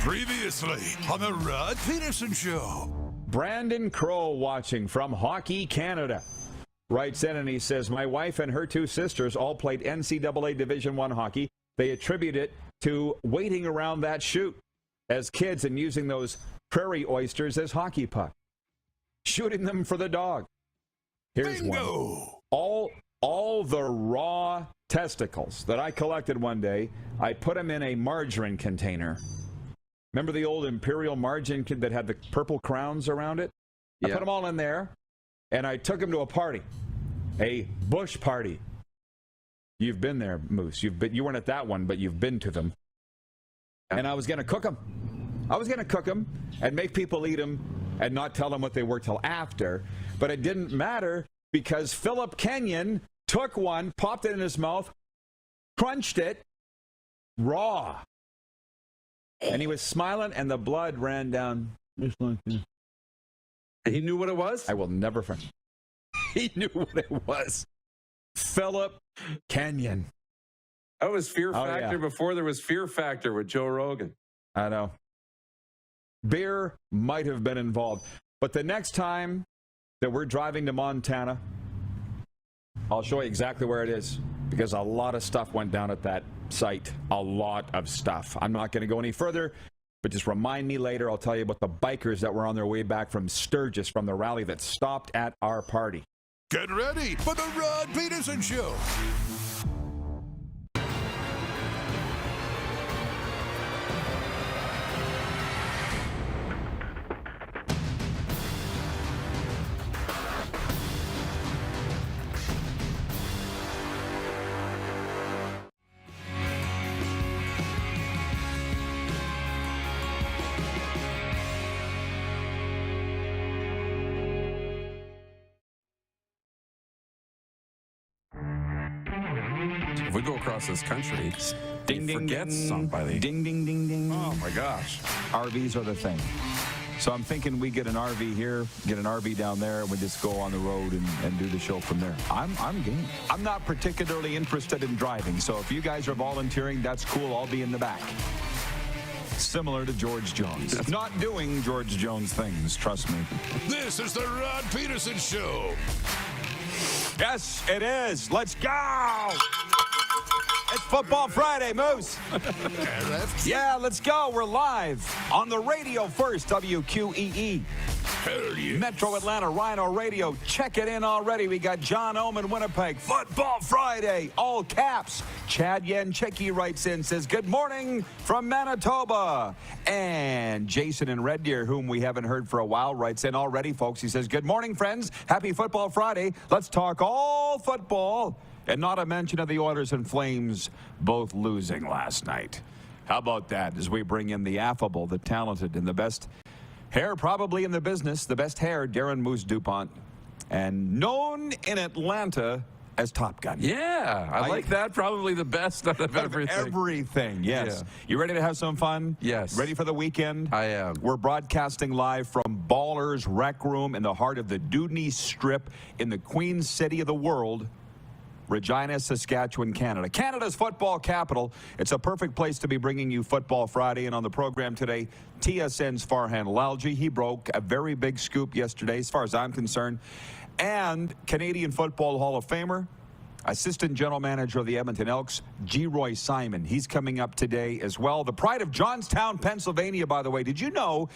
Previously on the Rod Pedersen Show. Brandon Crow watching from Hockey Canada. Writes in and he says, my wife and her two sisters all played NCAA Division I hockey. They attribute it to waiting around that chute as kids and using those prairie oysters as hockey puck. Shooting them for the dog. Here's Bingo. one. All the raw testicles that I collected one day, I put them in a margarine container. Remember the old Imperial margarine that had the purple crowns around it? I put them all in there, and I took them to a party, a bush party. You've been there, Moose. You weren't at that one, but you've been to them. And I was going to cook them. I was going to cook them and make people eat them and not tell them what they were till after. But it didn't matter because Philip Kenyon took one, popped it in his mouth, crunched it raw. And he was smiling, and the blood ran down just like this. He knew what it was? I will never forget. He knew what it was. Philip Kenyon. That was Fear Factor before there was Fear Factor with Joe Rogan. I know. Beer might have been involved. But the next time that we're driving to Montana, I'll show you exactly where it is, because a lot of stuff went down at that site. A lot of stuff. I'm not going to go any further, but just remind me later. I'll tell you about the bikers that were on their way back from Sturgis from the rally that stopped at our party. Get ready for the Rod Pedersen Show. If we go across this country, Ding, ding, forget ding. somebody. Ding, ding, ding, ding. Oh, my gosh. RVs are the thing. So I'm thinking we get an RV here, get an RV down there, and we just go on the road and do the show from there. I'm game. I'm not particularly interested in driving, so if you guys are volunteering, that's cool. I'll be in the back. Similar to George Jones. Not doing George Jones things, trust me. This is the Rod Pedersen Show. Yes, it is. Let's go! It's Football Friday, Moose. Yeah, let's go. We're live on the radio first, WQEE. Hell yeah. Metro Atlanta, Rhino Radio. Check it in already. We got John Oman, Winnipeg. Football Friday, all caps. Chad Yancheki writes in, says, good morning from Manitoba. And Jason in Red Deer, whom we haven't heard for a while, writes in already, folks. He says, good morning, friends. Happy Football Friday. Let's talk all football. And not a mention of the Oilers and Flames both losing last night. How about that as we bring in the affable, the talented, and the best hair probably in the business, the best hair, Darren Moose DuPont, and known in Atlanta as Top Gun. Yeah, I like that. Probably the best out of everything. Everything, yes. Yeah. You ready to have some fun? Yes. Ready for the weekend? I am. We're broadcasting live from Ballers Rec Room in the heart of the Dudney Strip in the Queen City of the world, Regina, Saskatchewan, Canada. Canada's football capital. It's a perfect place to be bringing you Football Friday. And on the program today, TSN's Farhan Lalji. He broke a very big scoop yesterday, as far as I'm concerned. And Canadian Football Hall of Famer, Assistant General Manager of the Edmonton Elks, Geroy Simon. He's coming up today as well. The pride of Johnstown, Pennsylvania, by the way. Did you know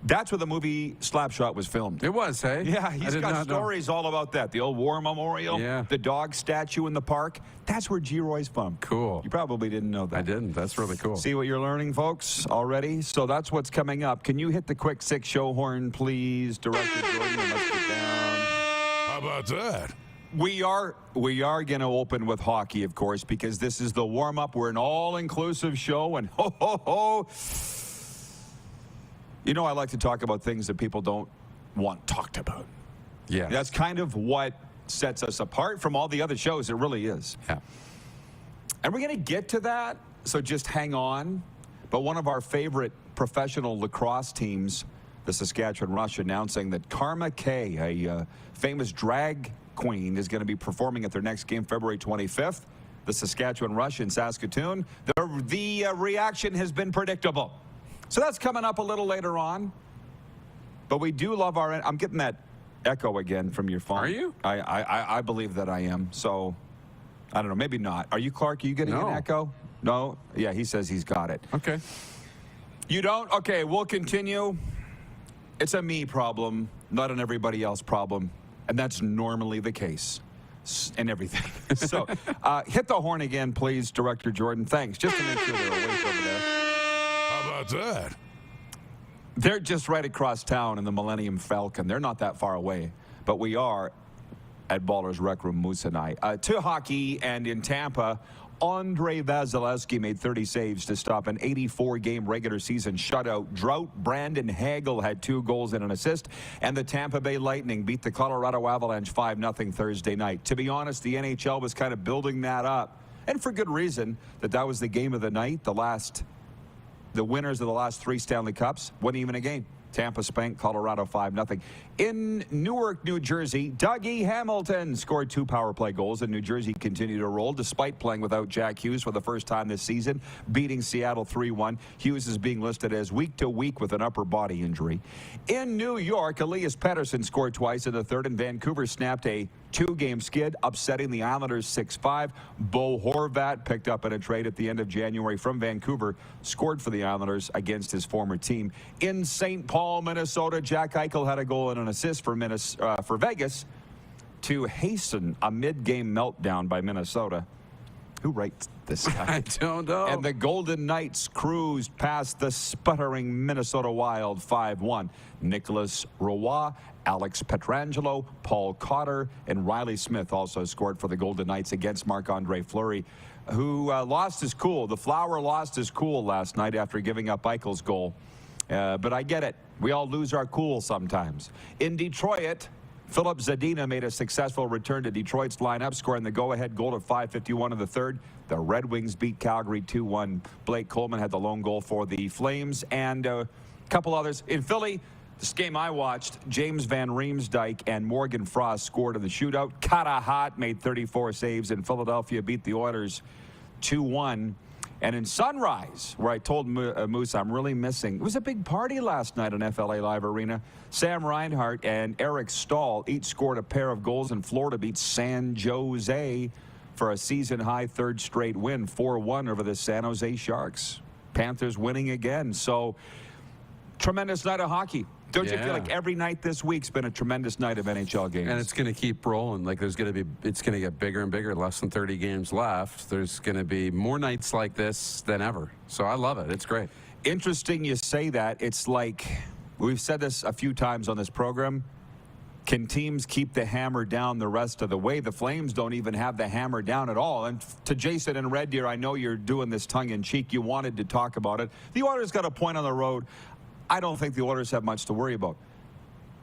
that's where the movie Slapshot was filmed? It was, hey? Yeah, he's got stories all about that. The old war memorial, the dog statue in the park. That's where Geroy's from. Cool. You probably didn't know that. I didn't. That's really cool. See what you're learning, folks, already? So that's what's coming up. Can you hit the quick six show horn, please, Director Jordan? Let's get down. How about that? We are going to open with hockey, of course, because this is the warm-up. We're an all-inclusive show, and ho. You know, I like to talk about things that people don't want talked about. Yeah. That's kind of what sets us apart from all the other shows. It really is. Yeah. And we're going to get to that, so just hang on. But one of our favorite professional lacrosse teams, the Saskatchewan Rush, announcing that Karma Kay, a famous drag queen, is going to be performing at their next game February 25th. The Saskatchewan Rush in Saskatoon. The reaction has been predictable. So that's coming up a little later on. But we do love our... I'm getting that echo again from your phone. Are you? I believe that I am. So, I don't know. Maybe not. Are you, Clark? Are you getting an echo? No? Yeah, he says he's got it. Okay. You don't? Okay, we'll continue. It's a me problem, not an everybody else problem. And that's normally the case in everything. So, hit the horn again, please, Director Jordan. Thanks. Just to make sure they're awake over there. How about that? They're just right across town in the Millennium Falcon. They're not that far away. But we are at Ballers Rec Room, Moose and I. To hockey, and in Tampa, Andre Vasilevsky made 30 saves to stop an 84-game regular season shutout drought. Brandon Hagel had 2 goals and an assist, and the Tampa Bay Lightning beat the Colorado Avalanche 5-0 Thursday night. To be honest, the NHL was kind of building that up, and for good reason, that was the game of the night. The winners of the last 3 Stanley Cups won even a game. Tampa spanked Colorado 5-0. In Newark, New Jersey, Dougie Hamilton scored 2 power play goals, and New Jersey continued to roll despite playing without Jack Hughes for the first time this season, beating Seattle 3-1. Hughes is being listed as week-to-week with an upper body injury. In New York, Elias Pedersen scored twice in the third, and Vancouver snapped a 2-game skid, upsetting the Islanders 6-5. Bo Horvat picked up in a trade at the end of January from Vancouver, scored for the Islanders against his former team. In St. Paul, Minnesota, Jack Eichel had a goal and an assist for Vegas to hasten a mid-game meltdown by Minnesota. Who writes this guy? I don't know. And the Golden Knights cruised past the sputtering Minnesota Wild 5-1. Nicholas Roy, Alex Pietrangelo, Paul Cotter, and Riley Smith also scored for the Golden Knights against Marc-Andre Fleury, who lost his cool. The Flower lost his cool last night after giving up Eichel's goal. But I get it. We all lose our cool sometimes. In Detroit, Philip Zadina made a successful return to Detroit's lineup, scoring the go-ahead goal at 5:51 of the third. The Red Wings beat Calgary 2-1. Blake Coleman had the lone goal for the Flames, and a couple others. In Philly, this game I watched, James Van Riemsdyk and Morgan Frost scored in the shootout. Carter Hart made 34 saves, and Philadelphia beat the Oilers 2-1. And in Sunrise, where I told Moose I'm really missing, it was a big party last night on FLA Live Arena. Sam Reinhart and Eric Stahl each scored a pair of goals, and Florida beat San Jose for a season-high 3rd straight win, 4-1 over the San Jose Sharks. Panthers winning again. So, tremendous night of hockey. Don't you feel like every night this week's been a tremendous night of NHL games? And it's going to keep rolling. Like it's going to get bigger and bigger. Less than 30 games left. There's going to be more nights like this than ever. So I love it. It's great. Interesting you say that. It's like, we've said this a few times on this program. Can teams keep the hammer down the rest of the way? The Flames don't even have the hammer down at all. And to Jason and Red Deer, I know you're doing this tongue-in-cheek. You wanted to talk about it. The Oilers got a point on the road. I don't think the Oilers have much to worry about.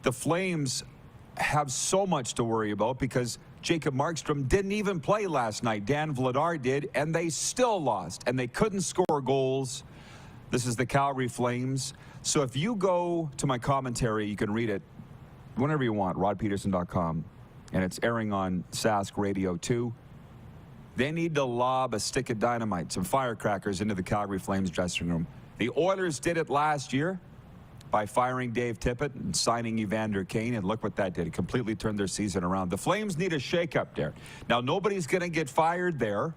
The Flames have so much to worry about because Jacob Markstrom didn't even play last night. Dan Vladar did, and they still lost, and they couldn't score goals. This is the Calgary Flames. So if you go to my commentary, you can read it whenever you want, rodpeterson.com, and it's airing on Sask Radio 2. They need to lob a stick of dynamite, some firecrackers into the Calgary Flames dressing room. The Oilers did it last year by firing Dave Tippett and signing Evander Kane, and look what that did. It completely turned their season around. The Flames need a shakeup there. Now, nobody's going to get fired there,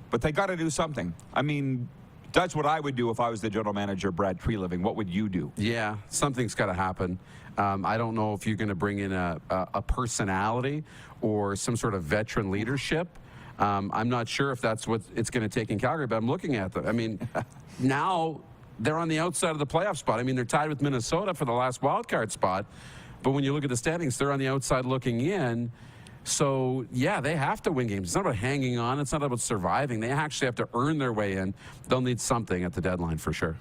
but they got to do something. I mean, that's what I would do if I was the general manager, Brad Treliving. What would you do? Yeah, something's got to happen. I don't know if you're going to bring in a personality or some sort of veteran leadership. I'm not sure if that's what it's going to take in Calgary, but I'm looking at them. I mean, now they're on the outside of the playoff spot. I mean, they're tied with Minnesota for the last wild card spot. But when you look at the standings, they're on the outside looking in. So, yeah, they have to win games. It's not about hanging on. It's not about surviving. They actually have to earn their way in. They'll need something at the deadline for sure.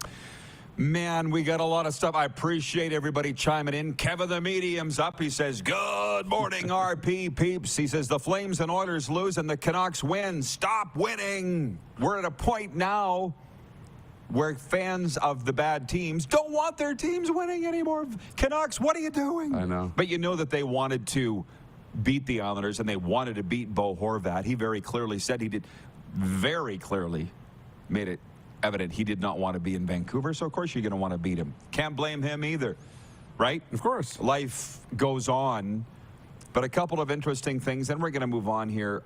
Man, we got a lot of stuff. I appreciate everybody chiming in. Kevin the Medium's up. He says, good morning, RP peeps. He says, the Flames and Oilers lose and the Canucks win. Stop winning. We're at a point now where fans of the bad teams don't want their teams winning anymore. Canucks, what are you doing? I know. But you know that they wanted to beat the Islanders and they wanted to beat Bo Horvat. He very clearly said he did. Very clearly made it evident he did not want to be in Vancouver, so of course you're going to want to beat him. Can't blame him either, right? Of course. Life goes on. But a couple of interesting things, and we're going to move on here.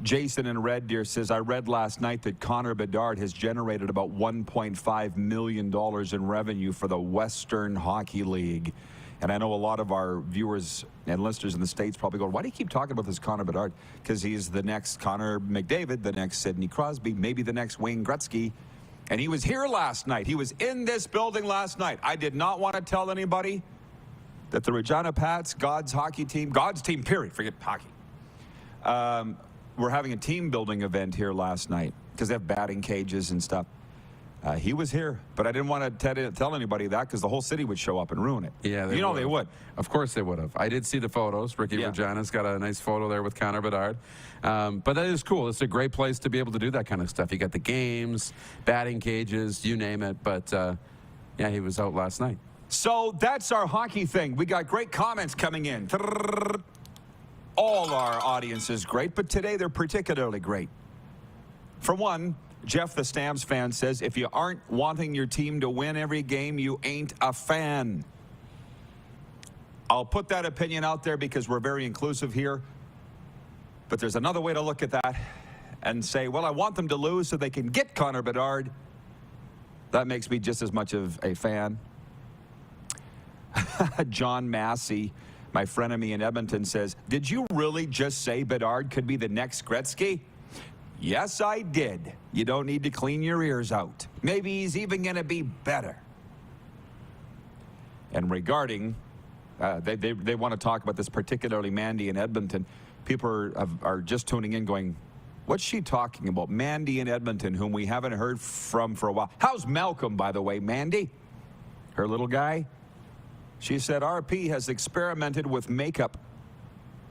Jason in Red Deer says, I read last night that Connor Bedard has generated about $1.5 million in revenue for the Western Hockey League. And I know a lot of our viewers and listeners in the States probably go, why do you keep talking about this Connor Bedard? Because he's the next Connor McDavid, the next Sidney Crosby, maybe the next Wayne Gretzky. And he was here last night. He was in this building last night. I did not want to tell anybody that the Regina Pats, God's team, period, forget hockey, we're having a team building event here last night because they have batting cages and stuff. He was here, but I didn't want to tell anybody that because the whole city would show up and ruin it. Yeah, they would. Of course they would have. I did see the photos. Ricky Regina's got a nice photo there with Connor Bedard. But that is cool. It's a great place to be able to do that kind of stuff. You got the games, batting cages, you name it. But, yeah, he was out last night. So that's our hockey thing. We got great comments coming in. All our audience is great, but today they're particularly great. For one, Jeff the Stamps fan says, if you aren't wanting your team to win every game, you ain't a fan. I'll put that opinion out there because we're very inclusive here. But there's another way to look at that and say, well, I want them to lose so they can get Connor Bedard. That makes me just as much of a fan. John Massey, my frenemy in Edmonton, says, did you really just say Bedard could be the next Gretzky? Yes, I did. You don't need to clean your ears out. Maybe he's even going to be better. And regarding, they want to talk about this, particularly Mandy in Edmonton. People are just tuning in going, what's she talking about? Mandy in Edmonton, whom we haven't heard from for a while. How's Malcolm, by the way, Mandy? Her little guy? She said, RP has experimented with makeup,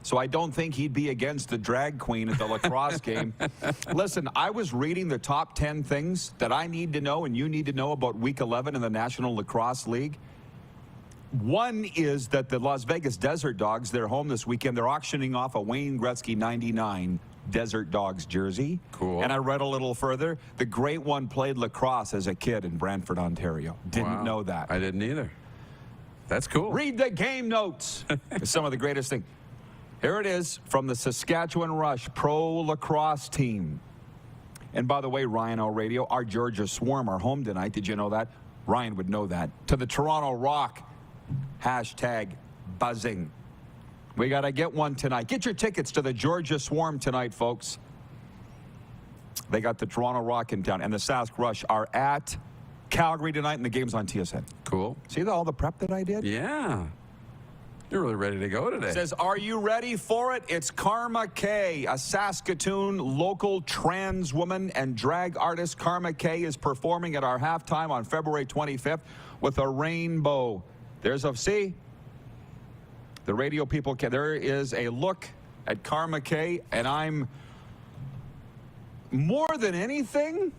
so I don't think he'd be against the drag queen at the lacrosse game. Listen, I was reading the top 10 things that I need to know and you need to know about Week 11 in the National Lacrosse League. One is that the Las Vegas Desert Dogs, they're home this weekend. They're auctioning off a Wayne Gretzky 99 Desert Dogs jersey. Cool. And I read a little further. The great one played lacrosse as a kid in Brantford, Ontario. Didn't know that. I didn't either. That's cool. Read the game notes. It's some of the greatest things. Here it is from the Saskatchewan Rush Pro Lacrosse team. And by the way, Ryan L. Radio, our Georgia Swarm are home tonight. Did you know that? Ryan would know that. To the Toronto Rock, hashtag buzzing. We got to get one tonight. Get your tickets to the Georgia Swarm tonight, folks. They got the Toronto Rock in town. And the Sask Rush are at Calgary tonight, and the game's on TSN. Cool. See all the prep that I did? Yeah. You're really ready to go today. Says, are you ready for it? It's Karma K, a Saskatoon local trans woman and drag artist. Karma K is performing at our halftime on February 25th with a rainbow. There's a, see? The radio people, there is a look at Karma K, and I'm, more than anything,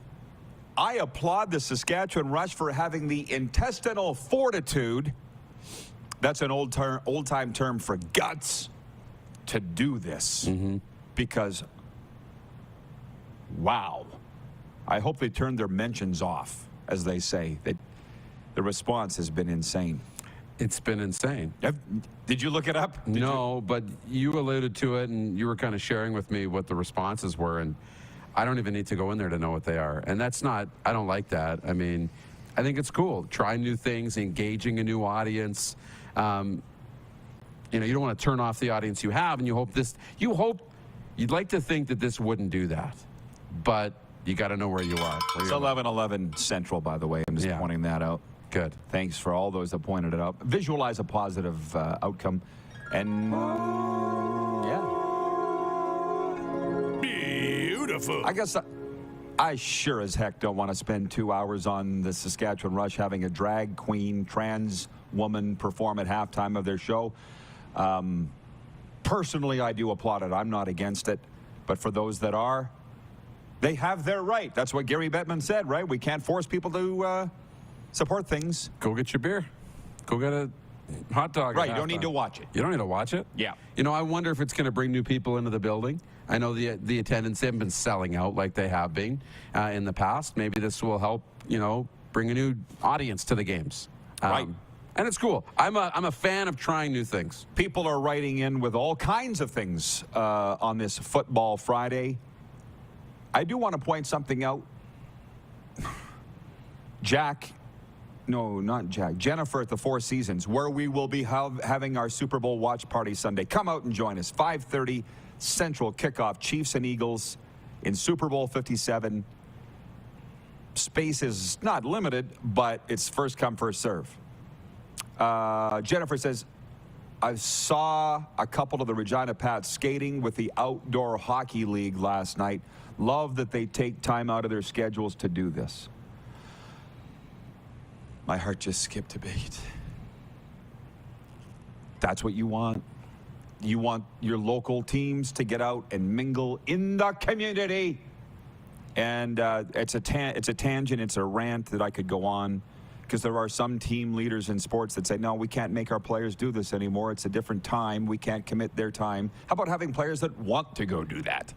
I applaud the Saskatchewan Rush for having the intestinal fortitude, that's an old-time term for guts, to do this. Because, wow. I hope they turned their mentions off, as they say. The response has been insane. It's been insane. Did you look it up? No, but you alluded to it, and you were kind of sharing with me what the responses were, and I don't even need to go in there to know what they are. And that's not, I don't like that. I mean, I think it's cool. Trying new things, engaging a new audience. You know, you don't want to turn off the audience you have, and you'd like to think that this wouldn't do that. But you got to know where you are. It's 11:11 Central, by the way. I'm just pointing that out. Good. Thanks for all those that pointed it out. Visualize a positive outcome. And, yeah. Beautiful. I guess I sure as heck don't want to spend 2 hours on the Saskatchewan Rush having a drag queen, trans woman perform at halftime of their show. Personally, I do applaud it. I'm not against it. But for those that are, they have their right. That's what Gary Bettman said, right? We can't force people to support things. Go get your beer. Go get a Hot dog. Right, you don't need to watch it. You don't need to watch it? Yeah. You know, I wonder if it's going to bring new people into the building. I know the attendance, they've been selling out like they have been in the past. Maybe this will help, bring a new audience to the games. Right. And it's cool. I'm a fan of trying new things. People are writing in with all kinds of things on this Football Friday. I do want to point something out. Jennifer at the Four Seasons, where we will be having our Super Bowl watch party Sunday. Come out and join us. 5:30 Central kickoff, Chiefs and Eagles in Super Bowl 57. Space is not limited, but it's first come, first serve. Jennifer says, I saw a couple of the Regina Pats skating with the Outdoor Hockey League last night. Love that they take time out of their schedules to do this. My heart just skipped a beat. That's what you want. You want your local teams to get out and mingle in the community. And it's a tangent, it's a rant that I could go on, because there are some team leaders in sports that say, no, we can't make our players do this anymore. It's a different time. We can't commit their time. How about having players that want to go do that?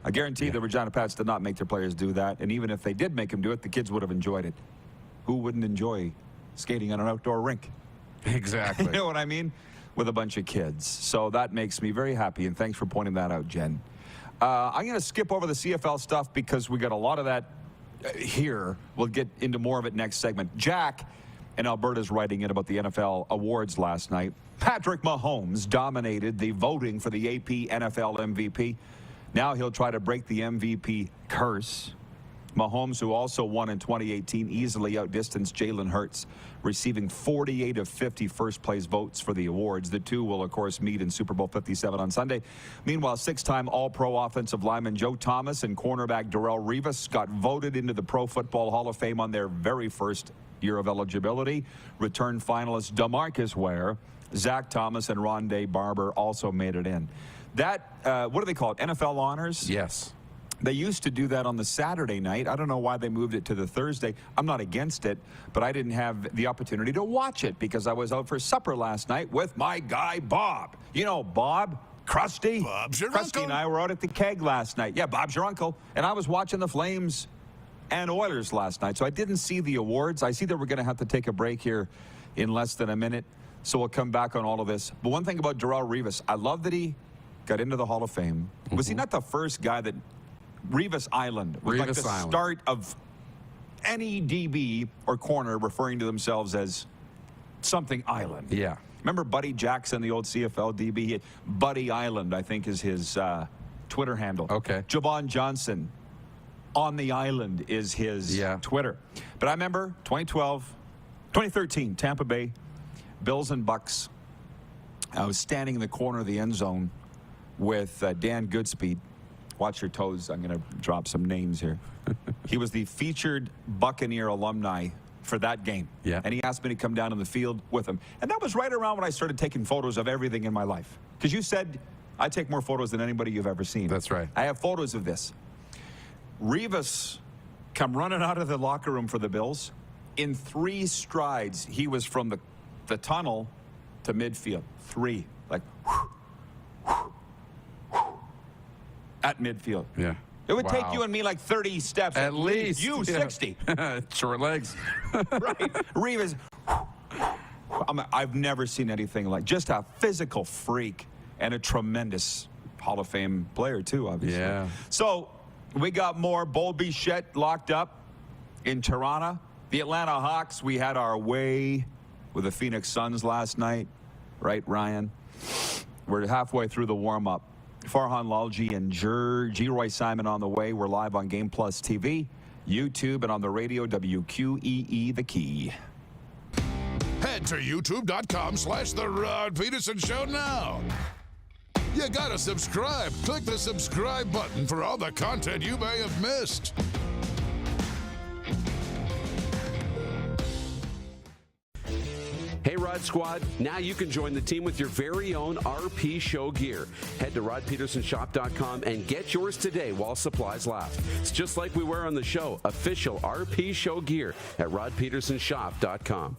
I guarantee the Regina Pats did not make their players do that. And even if they did make them do it, the kids would have enjoyed it. Who wouldn't enjoy skating on an outdoor rink? Exactly. You know what I mean? With a bunch of kids. So that makes me very happy, and thanks for pointing that out, Jen. I'm going to skip over the CFL stuff because we got a lot of that here. We'll get into more of it next segment. Jack in Alberta's writing in about the NFL awards last night. Patrick Mahomes dominated the voting for the AP NFL MVP. Now he'll try to break the MVP curse. Mahomes, who also won in 2018, easily outdistanced Jalen Hurts, receiving 48 of 50 first-place votes for the awards. The two will, of course, meet in Super Bowl 57 on Sunday. Meanwhile, six-time All-Pro offensive lineman Joe Thomas and cornerback Darrelle Revis got voted into the Pro Football Hall of Fame on their very first year of eligibility. Return finalists DeMarcus Ware, Zach Thomas, and Rondé Barber also made it in. That, what do they call it, NFL honors? Yes. They used to do that on the Saturday night. I don't know why they moved it to the Thursday. I'm not against it, but I didn't have the opportunity to watch it because I was out for supper last night with my guy, Bob. You know, Bob, Krusty. Bob's your Krusty uncle. and I were out at the keg last night. Yeah, Bob's your uncle. And I was watching the Flames and Oilers last night, so I didn't see the awards. I see that we're going to have to take a break here in less than a minute, so we'll come back on all of this. But one thing about Darrelle Revis, I love that he got into the Hall of Fame. Was he not the first guy that... Revis Island was like the start of any DB or corner referring to themselves as something Island. Yeah. Remember Buddy Jackson, the old CFL DB? Buddy Island, I think, is his Twitter handle. Okay. Javon Johnson, On the Island, is his Twitter. But I remember 2013, Tampa Bay, Bills and Bucks. I was standing in the corner of the end zone with Dan Goodspeed. Watch your toes. I'm going to drop some names here. He was the featured Buccaneer alumni for that game. Yeah. And he asked me to come down on the field with him. And that was right around when I started taking photos of everything in my life. Because you said I take more photos than anybody you've ever seen. That's right. I have photos of this. Revis come running out of the locker room for the Bills. In 3 strides, he was from the tunnel to midfield. 3. Like, whew, whew, at midfield. Yeah. It would take you and me like 30 steps. At least. You, 60. Short legs. Right. Revis. I've never seen anything like, just a physical freak and a tremendous Hall of Fame player too, obviously. Yeah. So we got more. Bull Bichette locked up in Toronto. The Atlanta Hawks, we had our way with the Phoenix Suns last night. Right, Ryan? We're halfway through the warm-up. Farhan, Lalji, and Geroy Simon on the way. We're live on Game Plus TV, YouTube, and on the radio, WQEE The Key. Head to youtube.com/The Rod Pedersen Show now. You gotta subscribe. Click the subscribe button for all the content you may have missed. Hey Rod Squad, now you can join the team with your very own RP Show gear. Head to rodpetersonshop.com and get yours today while supplies last. It's just like we wear on the show, official RP Show gear at rodpetersonshop.com.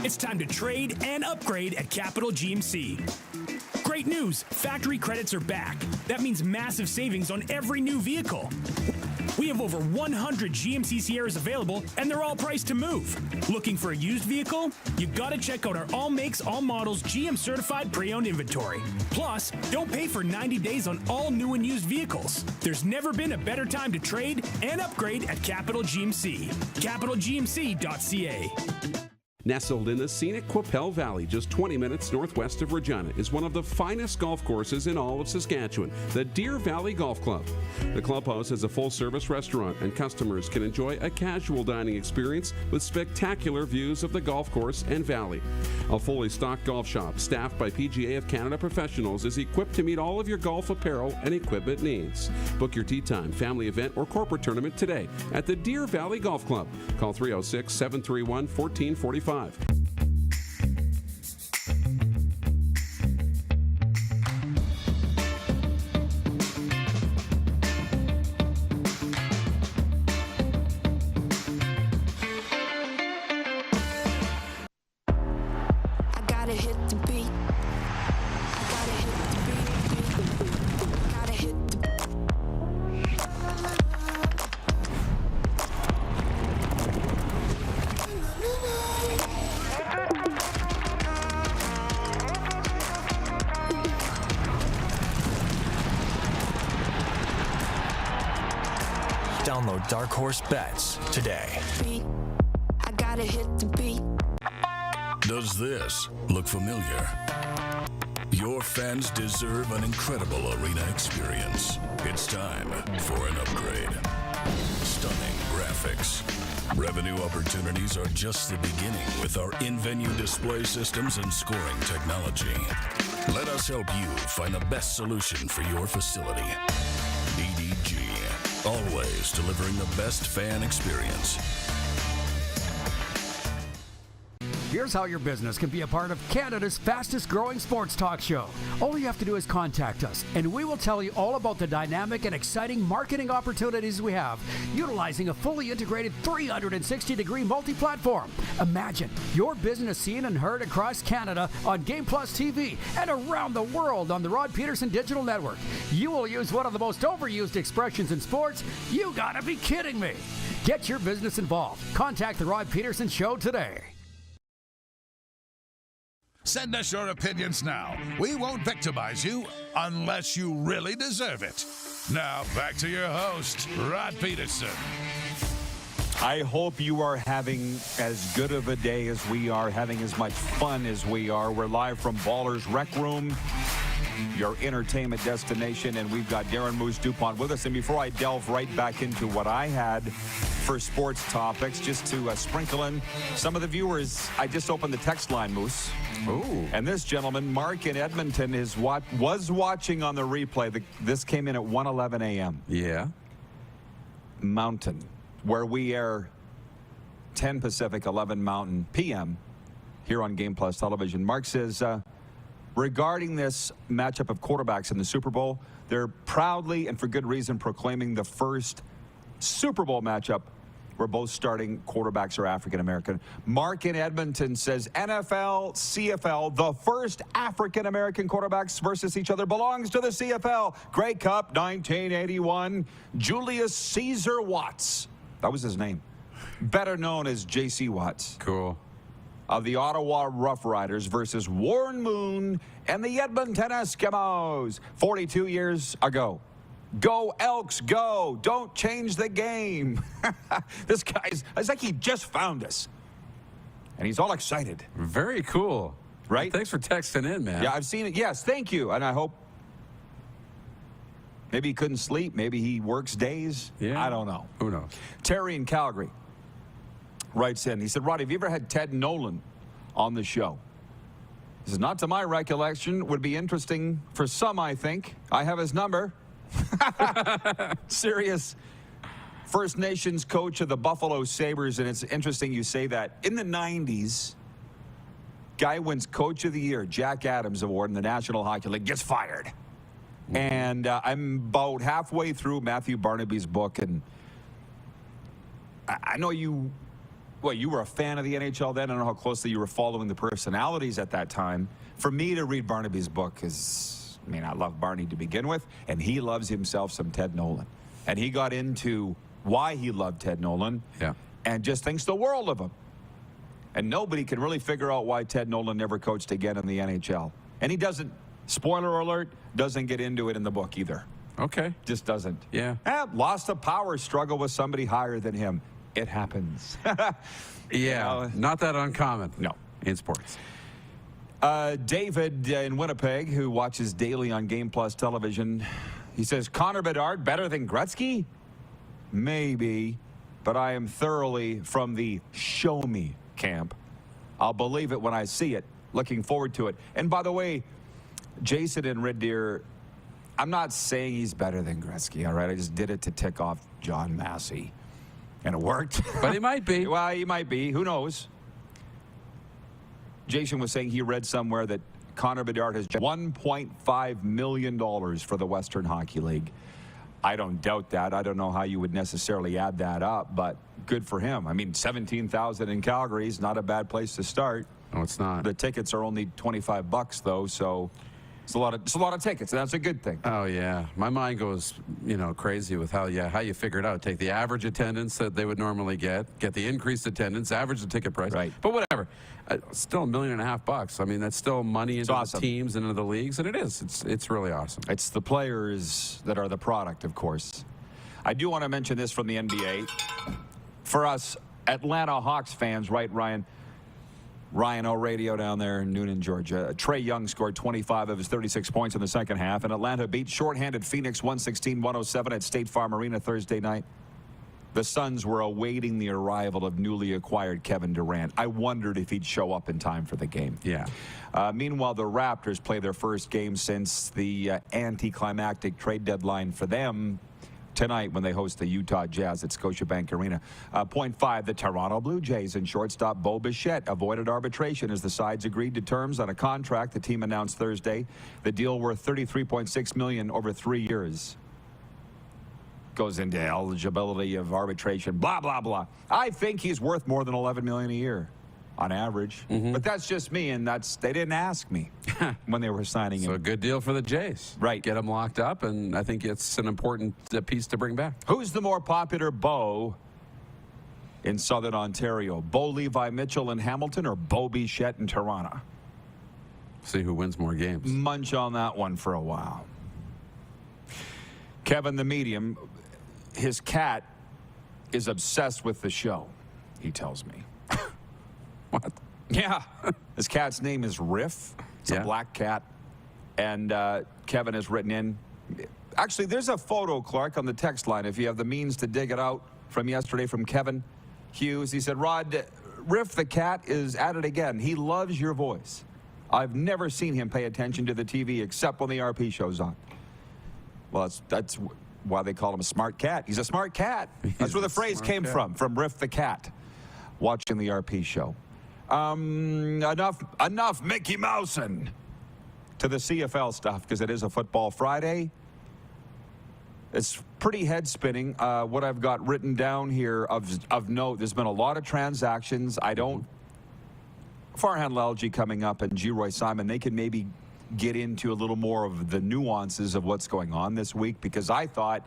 It's time to trade and upgrade at Capital GMC. Great news, factory credits are back. That means massive savings on every new vehicle. We have over 100 GMC Sierras available, and they're all priced to move. Looking for a used vehicle? You gotta check out our all makes, all models GM certified pre-owned inventory. Plus, don't pay for 90 days on all new and used vehicles. There's never been a better time to trade and upgrade at Capital GMC. CapitalGMC.ca. Nestled in the scenic Qu'Appelle Valley, just 20 minutes northwest of Regina, is one of the finest golf courses in all of Saskatchewan, the Deer Valley Golf Club. The clubhouse has a full-service restaurant, and customers can enjoy a casual dining experience with spectacular views of the golf course and valley. A fully stocked golf shop, staffed by PGA of Canada professionals, is equipped to meet all of your golf apparel and equipment needs. Book your tee time, family event, or corporate tournament today at the Deer Valley Golf Club. Call 306-731-1445. Download Dark Horse Bets today. I gotta hit the beat. Does this look familiar? Your fans deserve an incredible arena experience. It's time for an upgrade. Stunning graphics. Revenue opportunities are just the beginning with our in-venue display systems and scoring technology. Let us help you find the best solution for your facility. EDG. Always delivering the best fan experience. Here's how your business can be a part of Canada's fastest growing sports talk show. All you have to do is contact us, and we will tell you all about the dynamic and exciting marketing opportunities we have, utilizing a fully integrated 360-degree multi-platform. Imagine your business seen and heard across Canada on Game Plus TV and around the world on the Rod Pedersen Digital Network. You will use one of the most overused expressions in sports. You gotta be kidding me. Get your business involved. Contact the Rod Pedersen Show today. Send us your opinions now. We won't victimize you unless you really deserve it. Now, back to your host, Rod Pedersen. I hope you are having as good of a day as we are, having as much fun as we are. We're live from Ballers Rec Room, your entertainment destination, and we've got Darren Moose DuPont with us. And before I delve right back into what I had for sports topics, just to sprinkle in some of the viewers, I just opened the text line, Moose. Ooh. And this gentleman, Mark in Edmonton, was watching on the replay. This came in at 1:11 a.m. Yeah. Mountain, where we air 10 Pacific, 11 Mountain p.m. here on Game Plus Television. Mark says, regarding this matchup of quarterbacks in the Super Bowl, they're proudly and for good reason proclaiming the first Super Bowl matchup where both starting quarterbacks are African-American. Mark in Edmonton says NFL, CFL, the first African-American quarterbacks versus each other belongs to the CFL. Grey Cup, 1981. Julius Caesar Watts. That was his name. Better known as J.C. Watts. Cool. Of the Ottawa Rough Riders versus Warren Moon and the Edmonton Eskimos 42 years ago. Go Elks, go. Don't change the game. This guy's, it's like he just found us. And he's all excited. Very cool. Right? Thanks for texting in, man. Yeah, I've seen it. Yes, thank you. And I hope maybe he couldn't sleep. Maybe he works days. Yeah. I don't know. Who knows? Terry in Calgary writes in. He said, Rod, have you ever had Ted Nolan on the show? This is not to my recollection. Would be interesting for some, I think. I have his number. Serious First Nations coach of the Buffalo Sabres, and it's interesting you say that. In the 90s, guy wins Coach of the Year, Jack Adams Award in the National Hockey League, gets fired. And I'm about halfway through Matthew Barnaby's book, and I know you well, you were a fan of the NHL then. I don't know how closely you were following the personalities at that time. For me to read Barnaby's book is, I mean, I love Barney to begin with, and he loves himself some Ted Nolan. And he got into why he loved Ted Nolan and just thinks the world of him. And nobody can really figure out why Ted Nolan never coached again in the NHL. And he doesn't, spoiler alert, doesn't get into it in the book either. Okay. Just doesn't. Yeah. Lost of power struggle with somebody higher than him. It happens. Not that uncommon. No. In sports. David in Winnipeg, who watches daily on Game Plus television, he says, Connor Bedard better than Gretzky? Maybe, but I am thoroughly from the show me camp. I'll believe it when I see it. Looking forward to it. And by the way, Jason in Red Deer, I'm not saying he's better than Gretzky, all right? I just did it to tick off John Massey. And it worked. But he might be. Well, he might be. Who knows? Jason was saying he read somewhere that Connor Bedard has $1.5 million for the Western Hockey League. I don't doubt that. I don't know how you would necessarily add that up, but good for him. I mean, 17,000 in Calgary is not a bad place to start. No, it's not. The tickets are only $25 though, so it's a lot of tickets, and that's a good thing. Oh yeah, my mind goes, crazy with how you figure it out. Take the average attendance that they would normally get the increased attendance, average the ticket price. Right. But whatever, still $1.5 million. I mean, that's still money into awesome. the teams and into the leagues, and it is. It's really awesome. It's the players that are the product, of course. I do want to mention this from the NBA. For us Atlanta Hawks fans, right, Ryan? Ryan O'Radio down there in Noonan, Georgia. Trae Young scored 25 of his 36 points in the second half, and Atlanta beat shorthanded Phoenix 116-107 at State Farm Arena Thursday night. The Suns were awaiting the arrival of newly acquired Kevin Durant. I wondered if he'd show up in time for the game. Yeah. Meanwhile, the Raptors play their first game since the anticlimactic trade deadline for them tonight when they host the Utah Jazz at Scotiabank Arena. Point 5, the Toronto Blue Jays and shortstop Bo Bichette avoided arbitration as the sides agreed to terms on a contract the team announced Thursday. The deal worth $33.6 million over 3 years. Goes into eligibility of arbitration, blah, blah, blah. I think he's worth more than $11 million a year on average. But that's just me, and they didn't ask me when they were signing him. So a good deal for the Jays. Right. Get them locked up, and I think it's an important piece to bring back. Who's the more popular Bo in Southern Ontario? Bo Levi Mitchell in Hamilton or Bo Bichette in Toronto? See who wins more games. Munch on that one for a while. Kevin the Medium, his cat is obsessed with the show, he tells me. What? Yeah. His cat's name is Riff. It's a black cat. And Kevin has written in. Actually, there's a photo, Clark, on the text line, if you have the means to dig it out, from yesterday from Kevin Hughes. He said, Rod, Riff the cat is at it again. He loves your voice. I've never seen him pay attention to the TV except when the RP show's on. Well, that's why they call him a smart cat. He's a smart cat. That's where the phrase came from Riff the cat, watching the RP show. Enough Mickey Mousin' to the CFL stuff, because it is a football Friday. It's pretty head-spinning, what I've got written down here of note. There's been a lot of transactions. Farhan Lalji coming up and Geroy Simon, they can maybe get into a little more of the nuances of what's going on this week, because I thought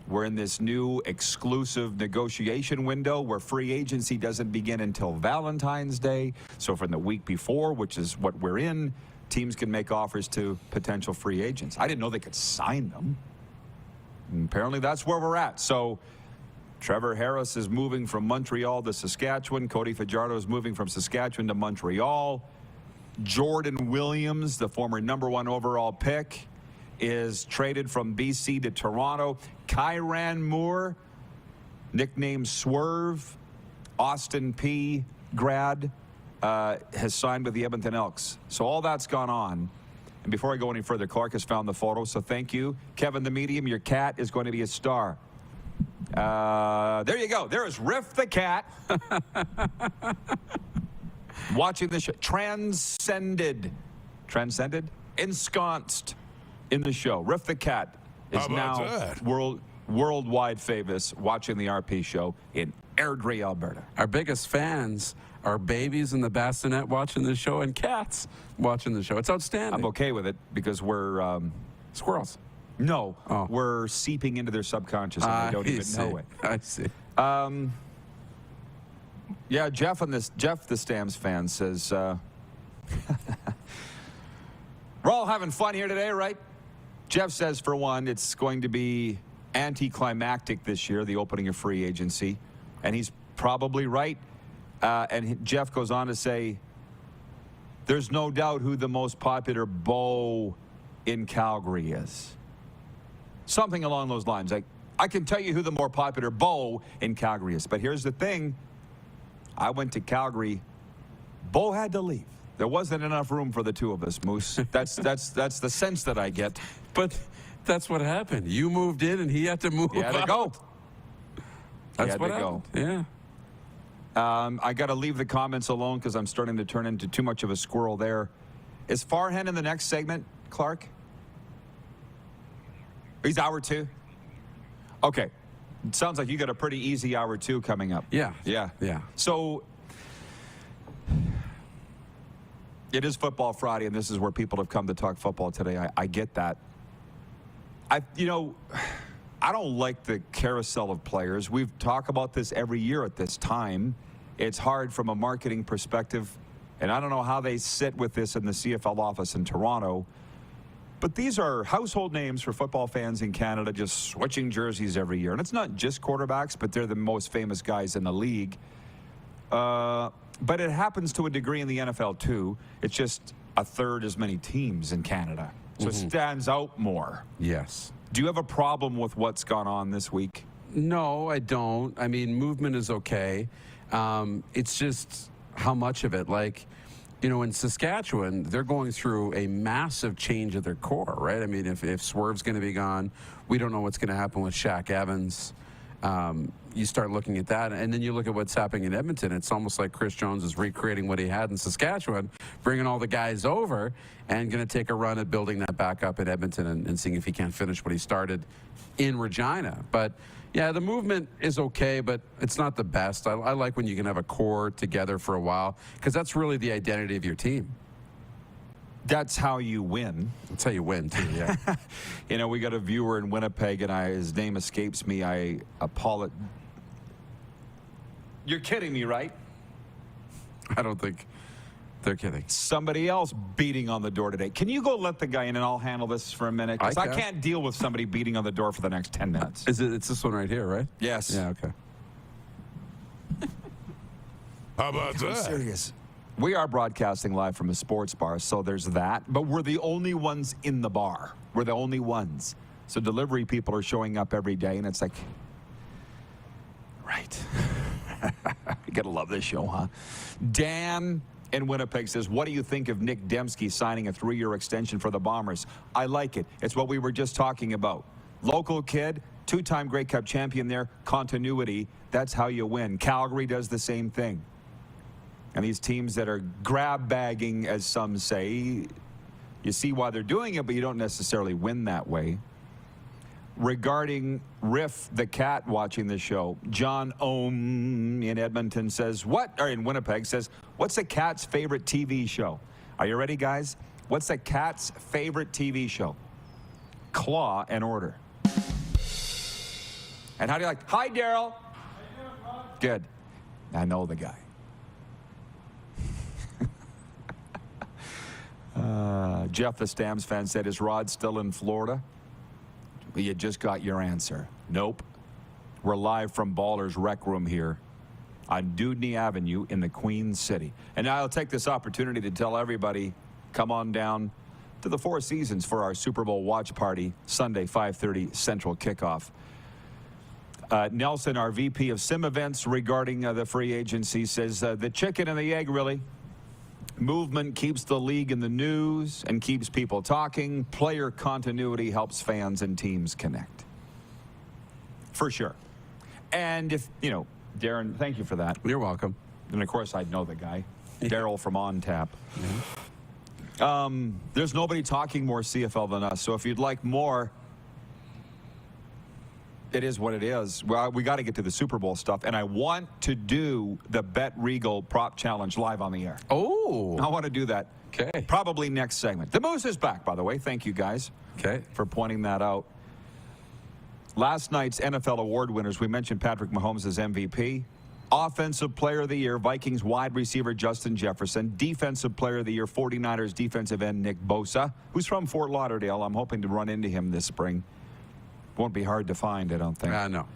we're in this new exclusive negotiation window where free agency doesn't begin until Valentine's Day. So from the week before, which is what we're in, teams can make offers to potential free agents. I didn't know they could sign them. And apparently that's where we're at. So Trevor Harris is moving from Montreal to Saskatchewan. Cody Fajardo is moving from Saskatchewan to Montreal. Jordan Williams, the former #1 overall pick, is traded from BC to Toronto. Kyran Moore, nicknamed Swerve, Austin P grad, has signed with the Edmonton Elks. So all that's gone on. And before I go any further, Clark has found the photo, so thank you. Kevin the Medium, your cat is going to be a star. There you go. There is Riff the cat. Watching the show. Transcended? Ensconced in the show. Riff the cat is now worldwide famous, watching the RP show in Airdrie, Alberta. Our biggest fans are babies in the bassinet watching the show and cats watching the show. It's outstanding. I'm okay with it because we're... Squirrels. No, Oh. we're seeping into their subconscious and they don't even know it. I see. Yeah, Jeff, the Stamps fan, says, we're all having fun here today, right? Jeff says, for one, it's going to be anticlimactic this year, the opening of free agency, and he's probably right. And Jeff goes on to say, there's no doubt who the most popular beau in Calgary is. Something along those lines. I can tell you who the more popular beau in Calgary is. But here's the thing. I went to Calgary. Beau had to leave. There wasn't enough room for the two of us, Moose. That's the sense that I get. But that's what happened. You moved in and he had to move He had to out. go. That's had what to go. happened. Yeah. I got to leave the comments alone because I'm starting to turn into too much of a squirrel there. Is Farhan in the next segment, Clark? He's hour 2? Okay. It sounds like you got a pretty easy hour 2 coming up. Yeah. Yeah. Yeah. So it is Football Friday, and this is where people have come to talk football today. I get that. I don't like the carousel of players. We've talked about this every year at this time. It's hard from a marketing perspective, and I don't know how they sit with this in the CFL office in Toronto. But these are household names for football fans in Canada, just switching jerseys every year. And it's not just quarterbacks, but they're the most famous guys in the league. But it happens to a degree in the NFL, too. It's just a third as many teams in Canada. So it stands out more. Yes. Do you have a problem with what's gone on this week? No, I don't. I mean, movement is okay. It's just how much of it. Like, in Saskatchewan, they're going through a massive change of their core, right? I mean, if Swerve's going to be gone, we don't know what's going to happen with Shaq Evans. You start looking at that, and then you look at what's happening in Edmonton. It's almost like Chris Jones is recreating what he had in Saskatchewan, bringing all the guys over, and going to take a run at building that back up in Edmonton and seeing if he can't finish what he started in Regina. But, yeah, the movement is okay, but it's not the best. I like when you can have a core together for a while, because that's really the identity of your team. That's how you win. That's how you win, too, yeah. We got a viewer in Winnipeg, and his name escapes me. I apologize. You're kidding me, right? I don't think they're kidding. Somebody else beating on the door today. Can you go let the guy in, and I'll handle this for a minute? Because I can't deal with somebody beating on the door for the next 10 minutes. It's this one right here, right? Yes. Yeah, okay. How about I'm that? serious. We are broadcasting live from a sports bar, so there's that. But we're the only ones in the bar. We're the only ones. So delivery people are showing up every day, and it's like, right. You got to love this show, huh? Dan in Winnipeg says, what do you think of Nick Dembski signing a 3-year extension for the Bombers? I like it. It's what we were just talking about. Local kid, 2-time Grey Cup champion there, continuity. That's how you win. Calgary does the same thing. And these teams that are grab bagging, as some say, you see why they're doing it, but you don't necessarily win that way. Regarding Riff the cat watching the show, John Ohm in Edmonton says, in Winnipeg says, what's the cat's favorite TV show? Are you ready, guys? What's the cat's favorite TV show? Claw and Order. And how do you like, hi, Daryl. Good. I know the guy. Jeff, the Stamps fan, said, is Rod still in Florida? You just got your answer. Nope. We're live from Baller's Rec Room here on Dudney Avenue in the Queen City. And I'll take this opportunity to tell everybody, come on down to the Four Seasons for our Super Bowl watch party, Sunday, 5:30 Central kickoff. Nelson, our VP of Sim Events, regarding the free agency, says the chicken and the egg, really. Movement keeps the league in the news and keeps people talking. Player continuity helps fans and teams connect. For sure. And if, Darren, thank you for that. You're welcome. And, of course, I'd know the guy. Daryl from On Tap. There's nobody talking more CFL than us, so if you'd like more, it is what it is. Well, we got to get to the Super Bowl stuff, and I want to do the Bet Regal Prop Challenge live on the air. Oh. I want to do that. Okay. Probably next segment. The Moose is back, by the way. Thank you, guys, for pointing that out. Last night's NFL award winners, we mentioned Patrick Mahomes as MVP. Offensive Player of the Year, Vikings wide receiver Justin Jefferson. Defensive Player of the Year, 49ers defensive end Nick Bosa, who's from Fort Lauderdale. I'm hoping to run into him this spring. Won't be hard to find, I don't think. No.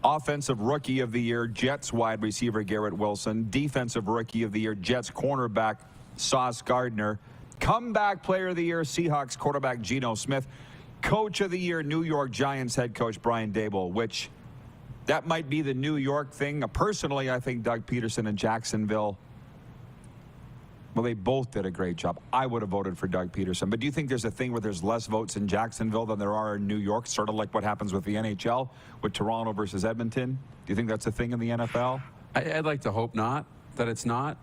Offensive Rookie of the Year, Jets wide receiver Garrett Wilson. Defensive Rookie of the Year, Jets cornerback Sauce Gardner. Comeback Player of the Year, Seahawks quarterback Geno Smith. Coach of the Year, New York Giants head coach Brian Daboll, which that might be the New York thing. Personally, I think Doug Pedersen in Jacksonville, well, they both did a great job. I would have voted for Doug Pedersen. But do you think there's a thing where there's less votes in Jacksonville than there are in New York, sort of like what happens with the NHL, with Toronto versus Edmonton? Do you think that's a thing in the NFL? I'd like to hope not, that it's not.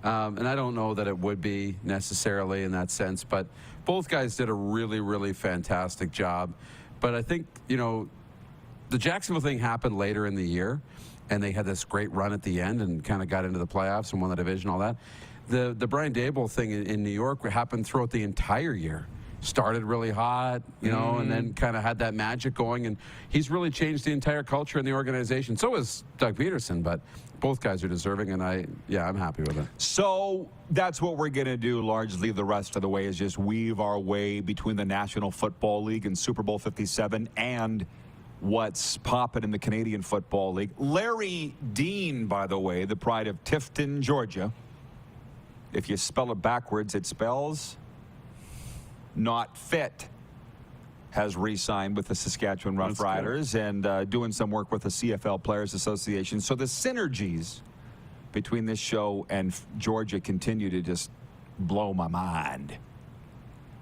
And I don't know that it would be necessarily in that sense. But both guys did a really, really fantastic job. But I think, you know, the Jacksonville thing happened later in the year, and they had this great run at the end and kind of got into the playoffs and won the division, all that. The Brian Daboll thing in New York happened throughout the entire year. Started really hot, you know, and then kind of had that magic going, and he's really changed the entire culture in the organization. So is Doug Pedersen, but both guys are deserving, and I'm happy with it. So that's what we're going to do largely the rest of the way, is just weave our way between the National Football League and Super Bowl 57 and what's popping in the Canadian Football League. Larry Dean, by the way, the pride of Tifton, Georgia. If you spell it backwards, it spells not fit. Has re-signed with the Saskatchewan Roughriders and doing some work with the CFL Players Association. So the synergies between this show and Georgia continue to just blow my mind.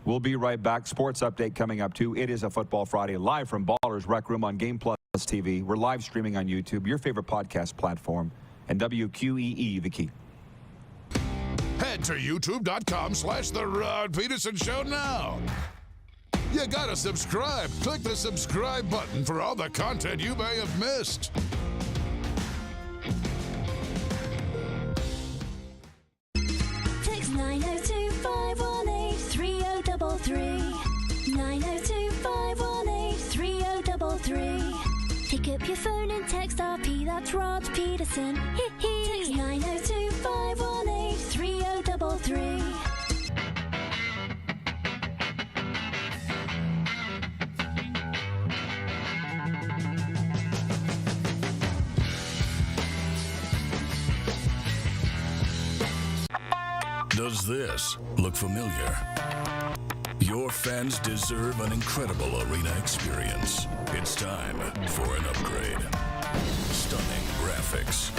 We'll be right back. Sports update coming up, too. It is a Football Friday live from Ballers Rec Room on Game Plus TV. We're live streaming on YouTube, your favorite podcast platform, and WQEE, the key. Head to youtube.com/The Rod Pedersen Show now. You gotta subscribe. Click the subscribe button for all the content you may have missed. Text 902-518-3033. 902-518-3033. Pick up your phone and text RP, that's Rod Pedersen. Text 902-518-3033. Does this look familiar? Your fans deserve an incredible arena experience. It's time for an upgrade. Stunning graphics.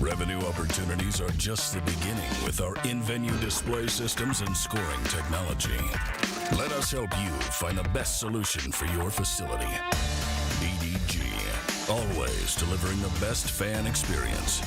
Revenue opportunities are just the beginning with our in-venue display systems and scoring technology. Let us help you find the best solution for your facility. EDG, always delivering the best fan experience.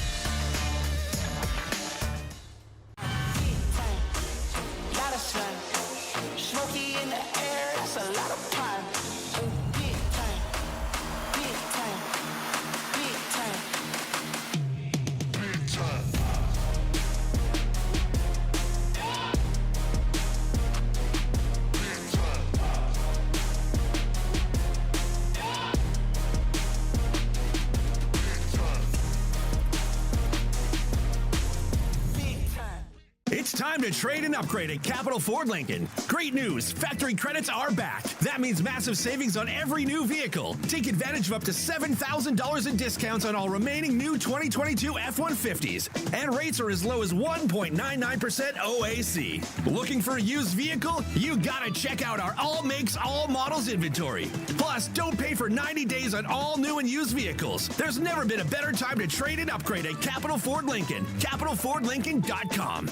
It's time to trade and upgrade at Capital Ford Lincoln. Great news, factory credits are back. That means massive savings on every new vehicle. Take advantage of up to $7,000 in discounts on all remaining new 2022 F-150s. And rates are as low as 1.99% OAC. Looking for a used vehicle? You gotta check out our all makes, all models inventory. Plus, don't pay for 90 days on all new and used vehicles. There's never been a better time to trade and upgrade at Capital Ford Lincoln. CapitalFordLincoln.com.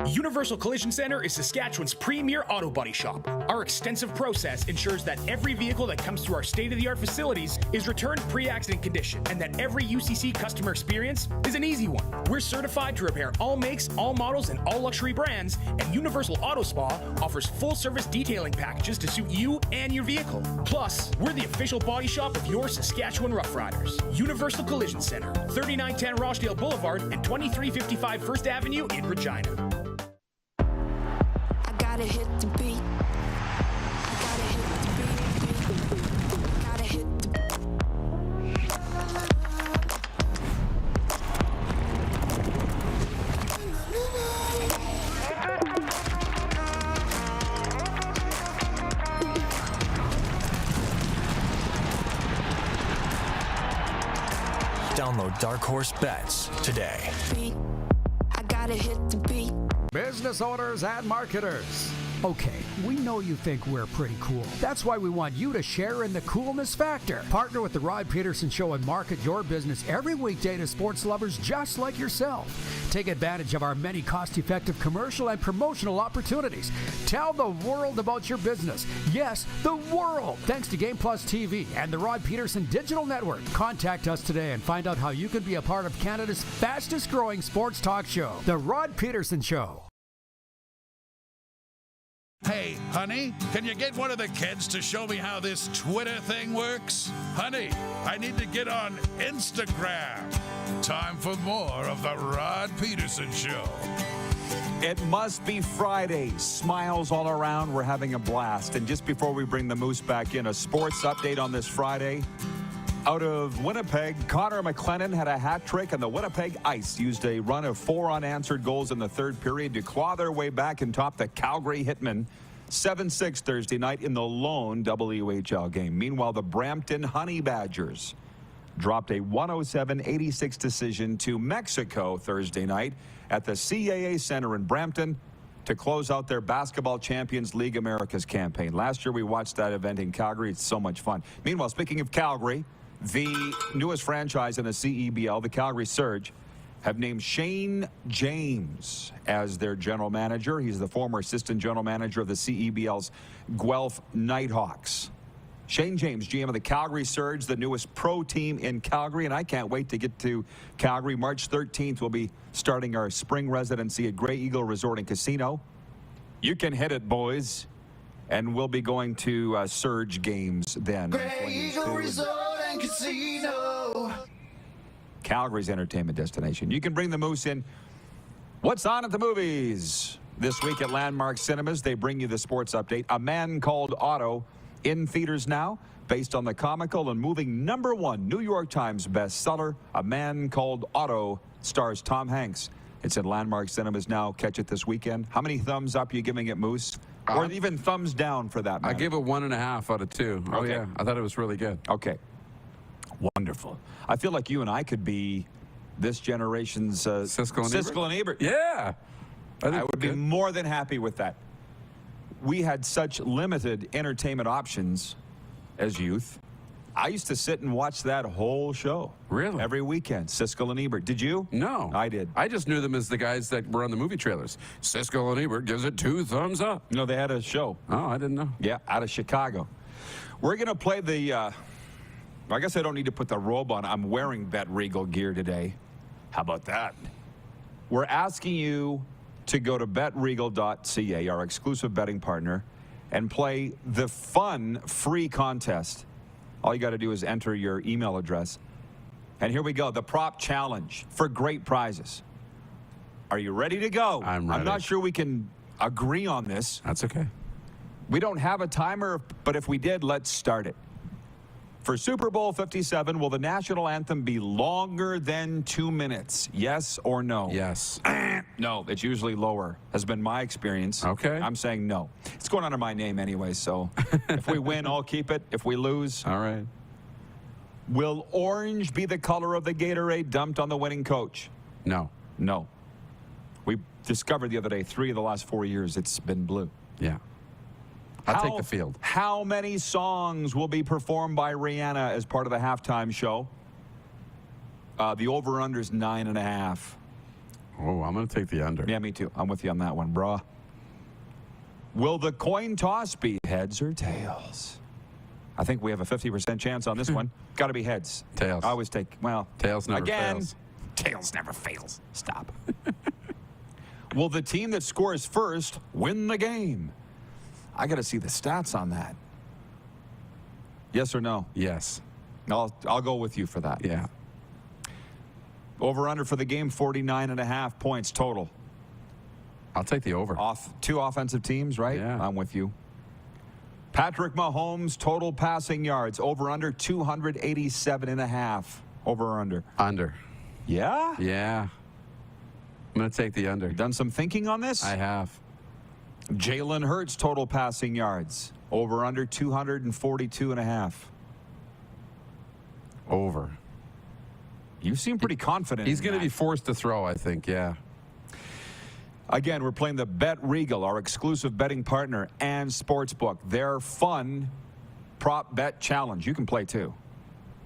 Universal Collision Center is Saskatchewan's premier auto body shop. Our extensive process ensures that every vehicle that comes through our state-of-the-art facilities is returned pre-accident condition, and that every UCC customer experience is an easy one. We're certified to repair all makes, all models, and all luxury brands, and Universal Auto Spa offers full-service detailing packages to suit you and your vehicle. Plus, we're the official body shop of your Saskatchewan Rough Riders. Universal Collision Center, 3910 Rochdale Boulevard and 2355 First Avenue in Regina. I gotta hit the beat. I gotta hit the beat. Gotta hit the Download Dark Horse Bets today. beat. I gotta hit the beat. Business owners and marketers. Okay, we know you think we're pretty cool. That's why we want you to share in the coolness factor. Partner with the Rod Pedersen Show and market your business every weekday to sports lovers just like yourself. Take advantage of our many cost-effective commercial and promotional opportunities. Tell the world about your business. Yes, the world. Thanks to Game Plus TV and the Rod Pedersen Digital Network. Contact us today and find out how you can be a part of Canada's fastest-growing sports talk show, The Rod Pedersen Show. Hey, honey, can you get one of the kids to show me how this Twitter thing works? Honey, I need to get on Instagram. Time for more of the Rod Pedersen Show. It must be Friday. Smiles all around. We're having a blast. And just before we bring the Moose back in, a sports update on this Friday. Out of Winnipeg, Connor McLennan had a hat trick, and the Winnipeg Ice used a run of 4 unanswered goals in the third period to claw their way back and top the Calgary Hitmen 7-6 Thursday night in the lone WHL game. Meanwhile, the Brampton Honey Badgers dropped a 107-86 decision to Mexico Thursday night at the CAA Center in Brampton to close out their Basketball Champions League Americas campaign. Last year, we watched that event in Calgary. It's so much fun. Meanwhile, speaking of Calgary, the newest franchise in the CEBL, the Calgary Surge, have named Shane James as their general manager. He's the former assistant general manager of the CEBL's Guelph Nighthawks. Shane James, GM of the Calgary Surge, the newest pro team in Calgary, and I can't wait to get to Calgary. March 13th, we'll be starting our spring residency at Grey Eagle Resort and Casino. You can hit it, boys. And we'll be going to Surge games then. Grey Eagle Resort and Casino. Calgary's entertainment destination. You can bring the Moose in. What's on at the movies? This week at Landmark Cinemas, they bring you the sports update. A Man Called Otto in theaters now, based on the comical and moving #1 New York Times bestseller, A Man Called Otto, stars Tom Hanks. It's at Landmark Cinemas now. Catch it this weekend. How many thumbs up are you giving it, Moose? Or even thumbs down for that matter? I give it 1.5 out of 2. Oh, Okay. yeah. I thought it was really good. Okay. Wonderful. I feel like you and I could be this generation's Siskel and Ebert. Yeah. I would be more than happy with that. We had such limited entertainment options as youth. I used to sit and watch that whole show. Really? Every weekend. Siskel and Ebert. Did you? No. I did. I just knew them as the guys that were on the movie trailers. Siskel and Ebert gives it 2 thumbs up. No, they had a show. Oh, I didn't know. Yeah, out of Chicago. We're going to play the, I guess I don't need to put the robe on. I'm wearing Bet Regal gear today. How about that? We're asking you to go to betregal.ca, our exclusive betting partner, and play the fun, free contest. All you got to do is enter your email address. And here we go, the prop challenge for great prizes. Are you ready to go? I'm ready. I'm not sure we can agree on this. That's okay. We don't have a timer, but if we did, let's start it. For Super Bowl 57, will the national anthem be longer than 2 minutes? Yes or no? Yes. No, it's usually lower, has been my experience. Okay. I'm saying no. It's going under my name anyway, so if we win, I'll keep it. If we lose. All right. Will orange be the color of the Gatorade dumped on the winning coach? No. No. We discovered the other day, 3 of the last 4 years, it's been blue. Yeah. I'll take the field. How many songs will be performed by Rihanna as part of the halftime show? The over-under is 9.5. Oh, I'm going to take the under. Yeah, me too. I'm with you on that one, brah. Will the coin toss be heads or tails? I think we have a 50% chance on this one. Got to be heads. Tails. I always take, well. Tails never again, fails. Tails never fails. Stop. Will the team that scores first win the game? I got to see the stats on that. Yes or no? Yes. I'll go with you for that. Yeah. Over under for the game, 49.5 points total. I'll take the over. Two offensive teams, right? Yeah. I'm with you. Patrick Mahomes, total passing yards, over under 287.5. Over or under? Under. Yeah? Yeah. I'm going to take the under. Done some thinking on this? I have. Jalen Hurts, total passing yards, over under 242.5. Over. You seem pretty confident. He's going to be forced to throw, I think, yeah. Again, we're playing the Bet Regal, our exclusive betting partner and sportsbook. Their fun prop bet challenge. You can play too.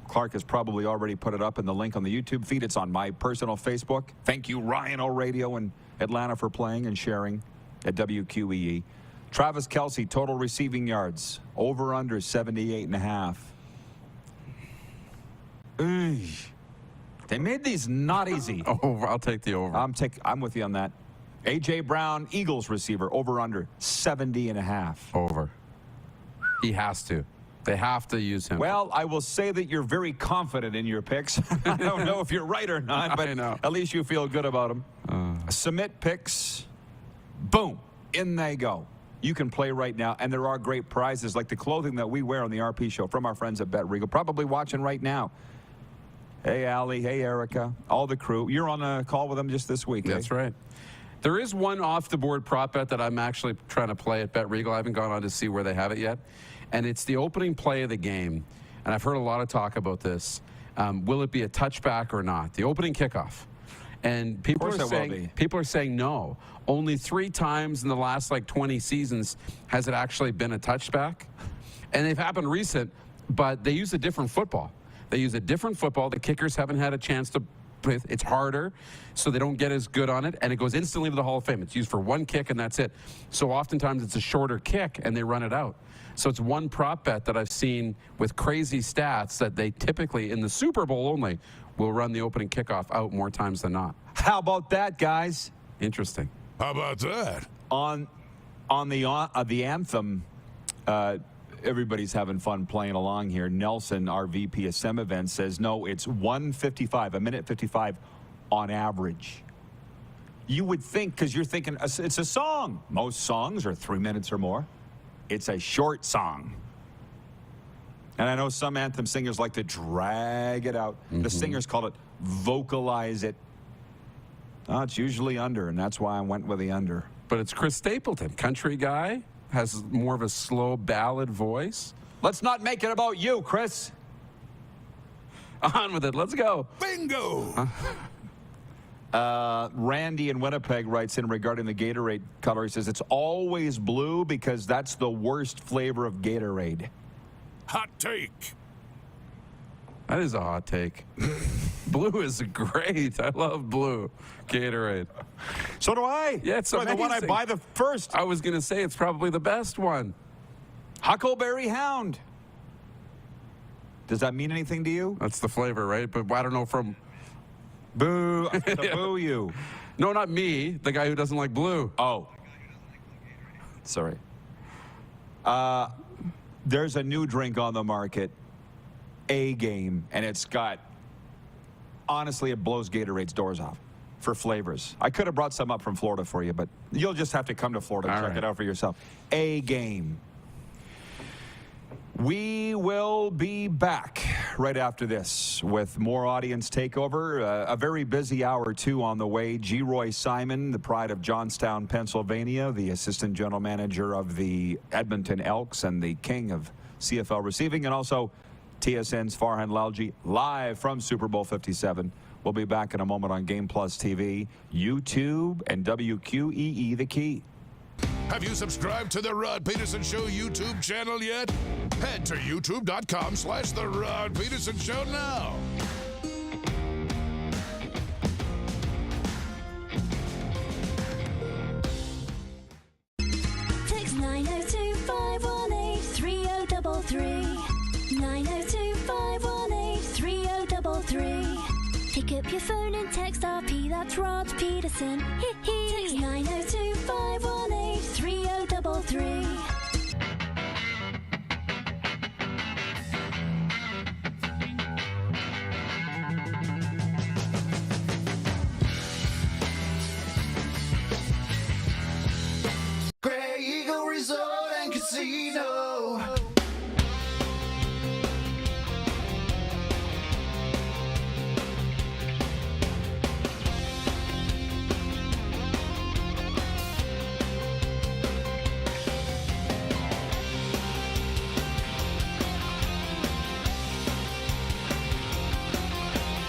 Clark has probably already put it up in the link on the YouTube feed. It's on my personal Facebook. Thank you, Ryan O'Radio in Atlanta, for playing and sharing at WQEE. Travis Kelce, total receiving yards, over under 78.5. They made these not easy. Over. I'll take the over. I'm with you on that. A.J. Brown, Eagles receiver, over under 70.5. Over. He has to. They have to use him. Well, I will say that you're very confident in your picks. I don't know if you're right or not, but at least you feel good about them. Submit picks. Boom. In they go. You can play right now, and there are great prizes like the clothing that we wear on the RP show from our friends at Bet Regal. Probably watching right now. Hey, Allie. Hey, Erica. All the crew. You're on a call with them just this week. That's right. There is one off-the-board prop bet that I'm actually trying to play at Bet Regal. I haven't gone on to see where they have it yet. And it's the opening play of the game. And I've heard a lot of talk about this. Will it be a touchback or not? The opening kickoff. And people are saying no. Only 3 times in the last 20 seasons has it actually been a touchback. And they've happened recent, but they use a different football. They use a different football. The kickers haven't had a chance to play. It's harder, so they don't get as good on it, and it goes instantly to the Hall of Fame. It's used for one kick, and that's it. So oftentimes it's a shorter kick, and they run it out. So it's one prop bet that I've seen with crazy stats that they typically, in the Super Bowl only, will run the opening kickoff out more times than not. How about that, guys? Interesting. How about that? On the anthem, everybody's having fun playing along here. Nelson, our VP of SEM events, says, no, it's 1:55, a minute 55 on average. You would think, because you're thinking it's a song. Most songs are 3 minutes or more. It's a short song. And I know some anthem singers like to drag it out. The singers call it vocalize it. It's usually under, and that's why I went with the under. But it's Chris Stapleton, country guy, has more of a slow ballad voice. Let's not make it about you, Chris. On with it. Let's go. Bingo! Randy in Winnipeg writes in regarding the Gatorade color. He says, it's always blue because that's the worst flavor of Gatorade. Hot take. That is a hot take. Blue is great. I love blue Gatorade. So do I. Yeah, it's the one I buy the first. I was going to say it's probably the best one. Huckleberry Hound. Does that mean anything to you? That's the flavor, right? But I don't know from... Boo. Boo you. No, not me. The guy who doesn't like blue. Oh. Sorry. There's a new drink on the market, A-Game, and it's got, honestly, it blows Gatorade's doors off for flavors. I could have brought some up from Florida for you, but you'll just have to come to Florida and check it out for yourself. A-Game. We will be back right after this with more audience takeover. A very busy hour, too, on the way. Geroy Simon, the pride of Johnstown, Pennsylvania, the assistant general manager of the Edmonton Elks and the king of CFL receiving, and also TSN's Farhan Lalji, live from Super Bowl 57. We'll be back in a moment on Game Plus TV, YouTube, and WQEE The Key. Have you subscribed to the Rod Pedersen Show YouTube channel yet? Head to youtube.com/The Rod Pedersen Show now. Pick up your phone and text RP, that's Rod Pedersen. Text 902 518 3033. Grey Eagle Resort and Casino.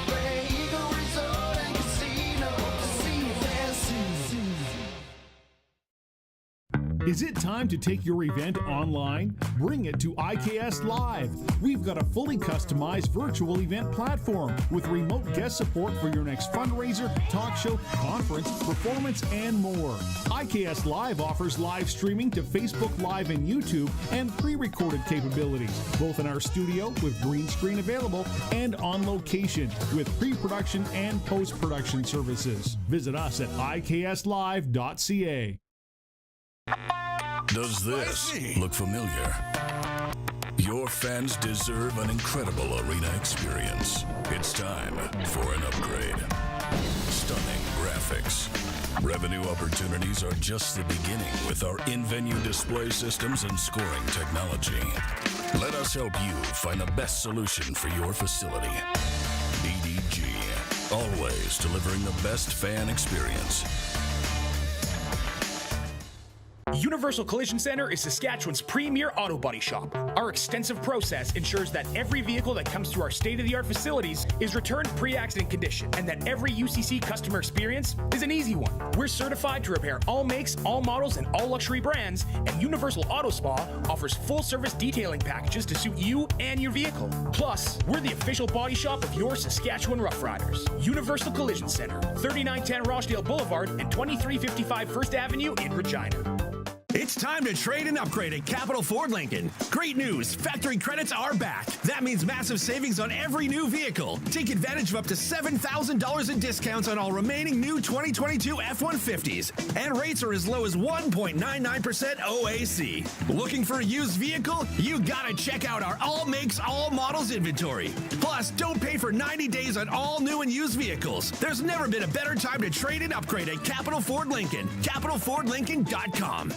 Grey Eagle Resort and Casino. Is it time to take your event online? Bring it to IKS Live. We've got a fully customized virtual event platform with remote guest support for your next fundraiser, talk show, conference, performance, and more. IKS Live offers live streaming to Facebook Live and YouTube and pre-recorded capabilities, both in our studio with green screen available and on location with pre-production and post-production services. Visit us at ikslive.ca. Does this look familiar? Your fans deserve an incredible arena experience. It's time for an upgrade. Stunning graphics. Revenue opportunities are just the beginning with our in-venue display systems and scoring technology. Let us help you find the best solution for your facility. EDG, always delivering the best fan experience. Universal Collision Center is Saskatchewan's premier auto body shop. Our extensive process ensures that every vehicle that comes through our state-of-the-art facilities is returned pre-accident condition, and that every UCC customer experience is an easy one. We're certified to repair all makes, all models, and all luxury brands, and Universal Auto Spa offers full-service detailing packages to suit you and your vehicle. Plus, we're the official body shop of your Saskatchewan Rough Riders. Universal Collision Center, 3910 Rochdale Boulevard and 2355 First Avenue in Regina. It's time to trade and upgrade at Capital Ford Lincoln. Great news, factory credits are back. That means massive savings on every new vehicle. Take advantage of up to $7,000 in discounts on all remaining new 2022 F-150s. And rates are as low as 1.99% OAC. Looking for a used vehicle? You gotta check out our all makes, all models inventory. Plus, don't pay for 90 days on all new and used vehicles. There's never been a better time to trade and upgrade at Capital Ford Lincoln. CapitalFordLincoln.com.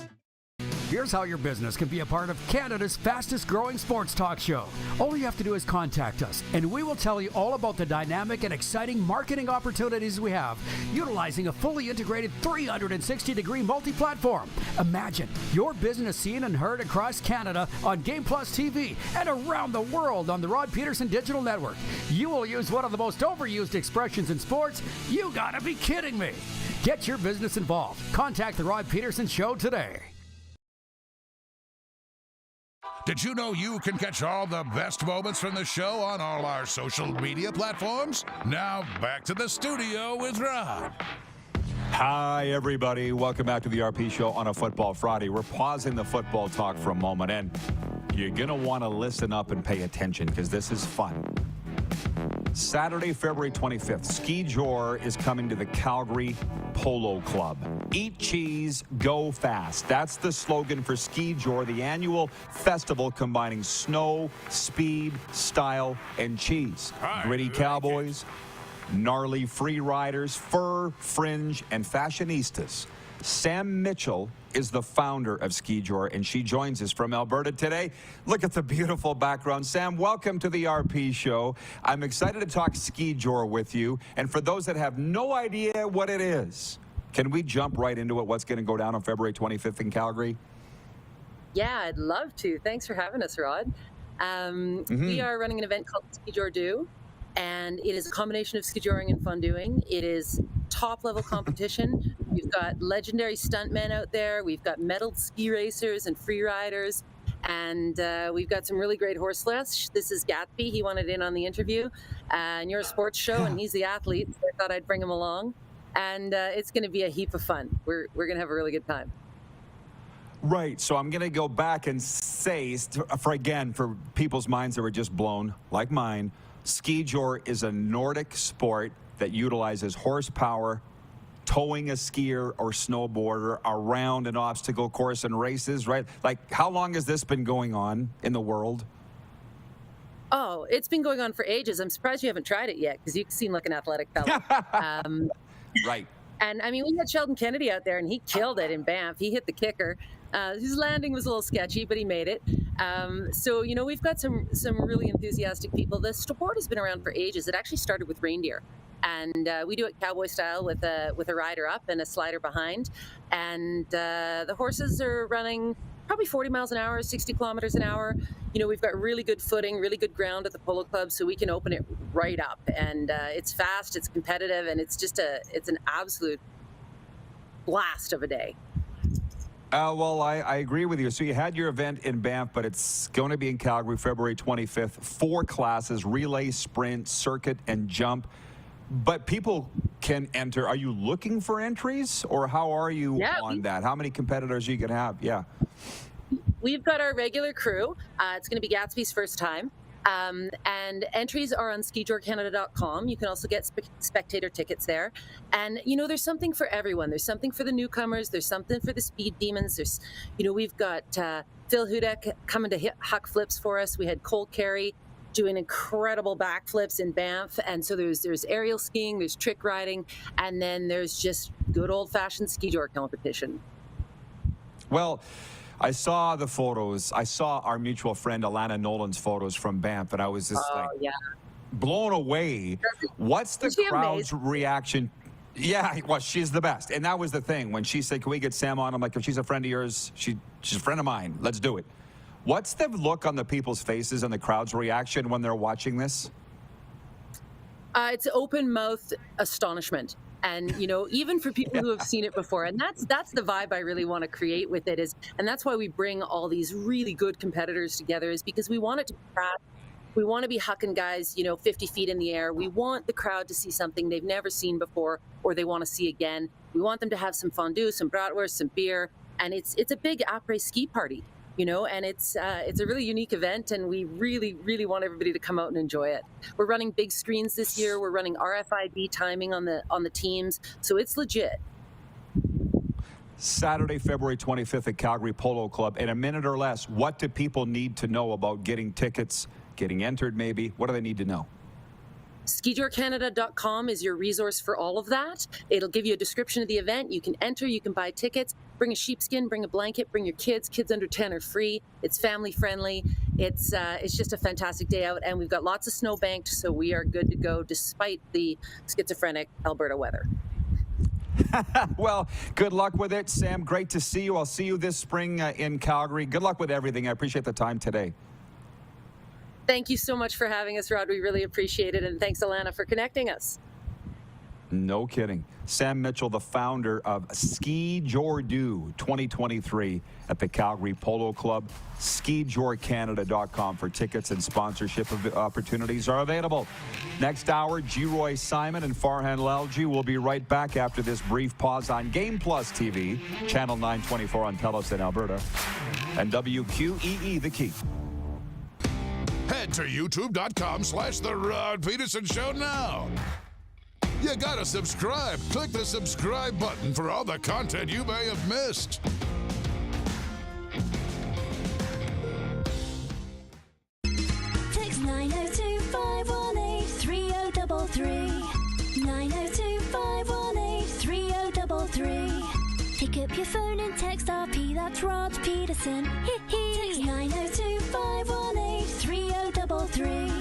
Here's how your business can be a part of Canada's fastest growing sports talk show. All you have to do is contact us, and we will tell you all about the dynamic and exciting marketing opportunities we have, utilizing a fully integrated 360-degree multi-platform. Imagine your business seen and heard across Canada on Game Plus TV and around the world on the Rod Pedersen Digital Network. You will use one of the most overused expressions in sports. You gotta be kidding me. Get your business involved. Contact the Rod Pedersen Show today. Did you know you can catch all the best moments from the show on all our social media platforms? Now back to the studio with Rod. Hi, everybody. Welcome back to the RP Show on a Football Friday. We're pausing the football talk for a moment, and you're going to want to listen up and pay attention because this is fun. Saturday, February 25th, Ski Jor is coming to the Calgary Polo Club. Eat cheese, go fast. That's the slogan for Ski Jor, the annual festival combining snow, speed, style, and cheese. Gritty cowboys, gnarly free riders, fur, fringe, and fashionistas. Sam Mitchell is the founder of Ski Jor, and she joins us from Alberta today. Look at the beautiful background. Sam, welcome to the RP Show. I'm excited to talk Ski Jor with you. And for those that have no idea what it is, can we jump right into it? What's going to go down on February 25th in Calgary? Yeah, I'd love to. Thanks for having us, Rod. We are running an event called Ski Jor Do, and it is a combination of skijoring and fondooing. It is top-level competition. We've got legendary stuntmen out there. We've got medaled ski racers and free riders, and we've got some really great horse flesh. This is Gatsby. He wanted in on the interview, and you're a sports show, and he's the athlete, so I thought I'd bring him along. And it's going to be a heap of fun. We're going to have a really good time. Right. So I'm going to go back and say, for people's minds that were just blown, like mine, Ski Jor is a Nordic sport that utilizes horsepower, towing a skier or snowboarder around an obstacle course and races, right? Like, how long has this been going on in the world? Oh, it's been going on for ages. I'm surprised you haven't tried it yet because you seem like an athletic fellow. Right. And I mean, we had Sheldon Kennedy out there, and he killed it in Banff. He hit the kicker. His landing was a little sketchy, but he made it. So, you know, we've got some really enthusiastic people. The sport has been around for ages. It actually started with reindeer. And we do it cowboy style with a rider up and a slider behind. And the horses are running probably 40 miles an hour, 60 kilometers an hour. You know, we've got really good footing, really good ground at the Polo Club, so we can open it right up. And it's fast, it's competitive, and it's an absolute blast of a day. Well, I agree with you. So you had your event in Banff, but it's going to be in Calgary, February 25th. 4 classes: relay, sprint, circuit, and jump. But people can enter. Are you looking for entries, or how are you on that? How many competitors you can have? Yeah. We've got our regular crew. It's going to be Gatsby's first time. And entries are on skijorcanada.com. You can also get spectator tickets there. And, you know, there's something for everyone. There's something for the newcomers. There's something for the speed demons. There's, you know, we've got Phil Hudek coming to hit huck flips for us. We had Cole Carey doing incredible backflips in Banff. And so there's aerial skiing, there's trick riding, and then there's just good old-fashioned ski jor competition. Well, I saw the photos. I saw our mutual friend Alana Nolan's photos from Banff, and I was just blown away. What's the crowd's reaction? Yeah, well, she's the best. And that was the thing. When she said, can we get Sam on? I'm like, if she's a friend of yours, she's a friend of mine. Let's do it. What's the look on the people's faces and the crowd's reaction when they're watching this? It's open-mouthed astonishment. And, you know, even for people who have seen it before, and that's the vibe I really want to create with it and that's why we bring all these really good competitors together, is because we want it to be fast. We want to be hucking guys, you know, 50 feet in the air. We want the crowd to see something they've never seen before or they want to see again. We want them to have some fondue, some bratwurst, some beer, and it's a big après ski party. You know, and it's a really unique event, and we really, really want everybody to come out and enjoy it. We're running big screens this year. We're running RFID timing on the teams, so it's legit. Saturday, February 25th at Calgary Polo Club. In a minute or less, what do people need to know about getting tickets, getting entered maybe? What do they need to know? skijorcanada.com is your resource for all of that. It'll give you a description of the event. You can enter, you can buy tickets, bring a sheepskin, bring a blanket, bring your kids. Kids under 10 are free. It's family friendly. It's just a fantastic day out, and we've got lots of snow banked, so we are good to go despite the schizophrenic Alberta weather. Well, good luck with it, Sam. Great to see you. I'll see you this spring in Calgary. Good luck with everything. I appreciate the time today. Thank you so much for having us, Rod. We really appreciate it. And thanks, Alana, for connecting us. No kidding. Sam Mitchell, the founder of Ski Jor Do 2023 at the Calgary Polo Club. skijorcanada.com for tickets and sponsorship opportunities are available. Next hour, Geroy Simon and Farhan Lalji will be right back after this brief pause on Game Plus TV, Channel 924 on TELUS in Alberta, and WQEE The Key. Head to youtube.com/The Rod Pedersen Show now. You gotta subscribe. Click the subscribe button for all the content you may have missed. Text 902-518-3033. 902-518-3033. Pick up your phone and text RP, that's Rod Pedersen. Text 902-518-3033.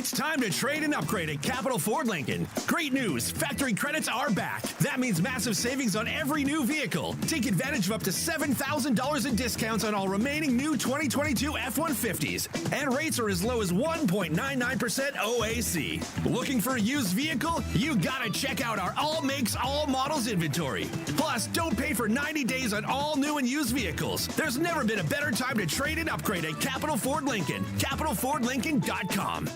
It's time to trade and upgrade at Capital Ford Lincoln. Great news, factory credits are back. That means massive savings on every new vehicle. Take advantage of up to $7,000 in discounts on all remaining new 2022 F-150s. And rates are as low as 1.99% OAC. Looking for a used vehicle? You gotta check out our all makes, all models inventory. Plus, don't pay for 90 days on all new and used vehicles. There's never been a better time to trade and upgrade at Capital Ford Lincoln. CapitalFordLincoln.com.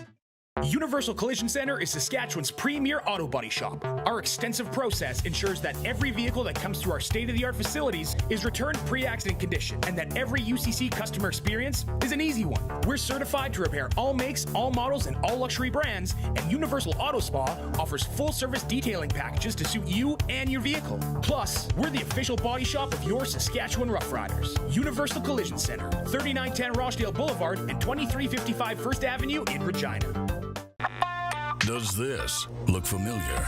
Universal Collision Center is Saskatchewan's premier auto body shop. Our extensive process ensures that every vehicle that comes through our state-of-the-art facilities is returned pre-accident condition, and that every UCC customer experience is an easy one. We're certified to repair all makes, all models, and all luxury brands, and Universal Auto Spa offers full-service detailing packages to suit you and your vehicle. Plus, we're the official body shop of your Saskatchewan Rough Riders. Universal Collision Center, 3910 Rochdale Boulevard and 2355 First Avenue in Regina. Does this look familiar?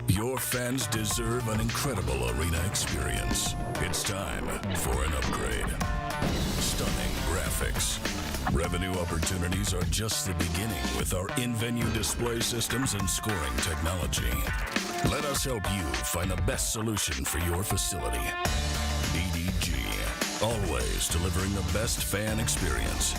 Your fans deserve an incredible arena experience. It's time for an upgrade. Stunning graphics. Revenue opportunities are just the beginning with our in-venue display systems and scoring technology. Let us help you find the best solution for your facility. EDG, always delivering the best fan experience.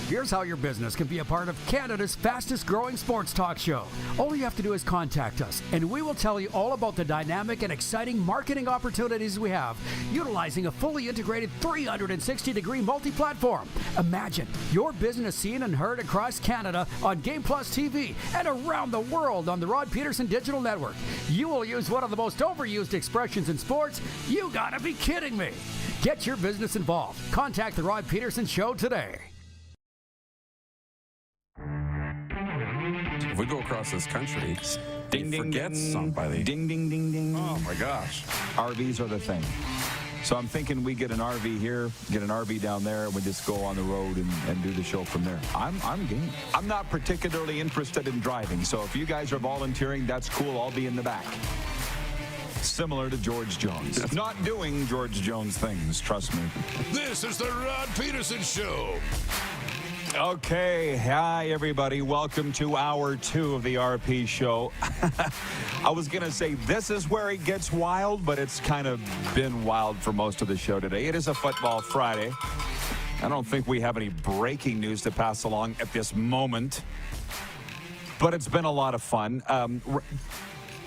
Here's how your business can be a part of Canada's fastest growing sports talk show. All you have to do is contact us, and we will tell you all about the dynamic and exciting marketing opportunities we have, utilizing a fully integrated 360-degree multi-platform. Imagine your business seen and heard across Canada on Game Plus TV and around the world on the Rod Pedersen Digital Network. You will use one of the most overused expressions in sports. You gotta be kidding me. Get your business involved. Contact the Rod Pedersen Show today. If we go across this country, Ding, ding, forget ding. somebody. Ding, ding, ding, ding. Oh, my gosh. RVs are the thing. So I'm thinking we get an RV here, get an RV down there, and we just go on the road and do the show from there. I'm game. I'm not particularly interested in driving, so if you guys are volunteering, that's cool. I'll be in the back. Similar to George Jones. Not doing George Jones things, trust me. This is the Rod Pedersen Show. Okay, hi everybody. Welcome to hour 2 of the RP show. I was going to say this is where it gets wild, but it's kind of been wild for most of the show today. It is a Football Friday. I don't think we have any breaking news to pass along at this moment, but it's been a lot of fun.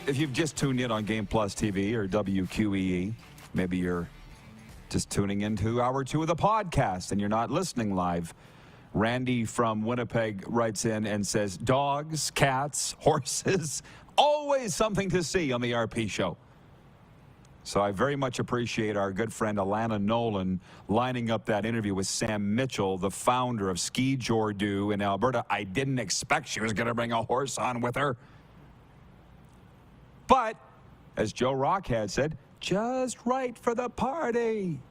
If you've just tuned in on Game Plus TV or WQEE, maybe you're just tuning into hour 2 of the podcast and you're not listening live. Randy from Winnipeg writes in and says, dogs, cats, horses, always something to see on the RP show. So I very much appreciate our good friend Alana Nolan lining up that interview with Sam Mitchell, the founder of Ski Jordu in Alberta. I didn't expect she was going to bring a horse on with her. But, as Joe Rock had said, just right for the party.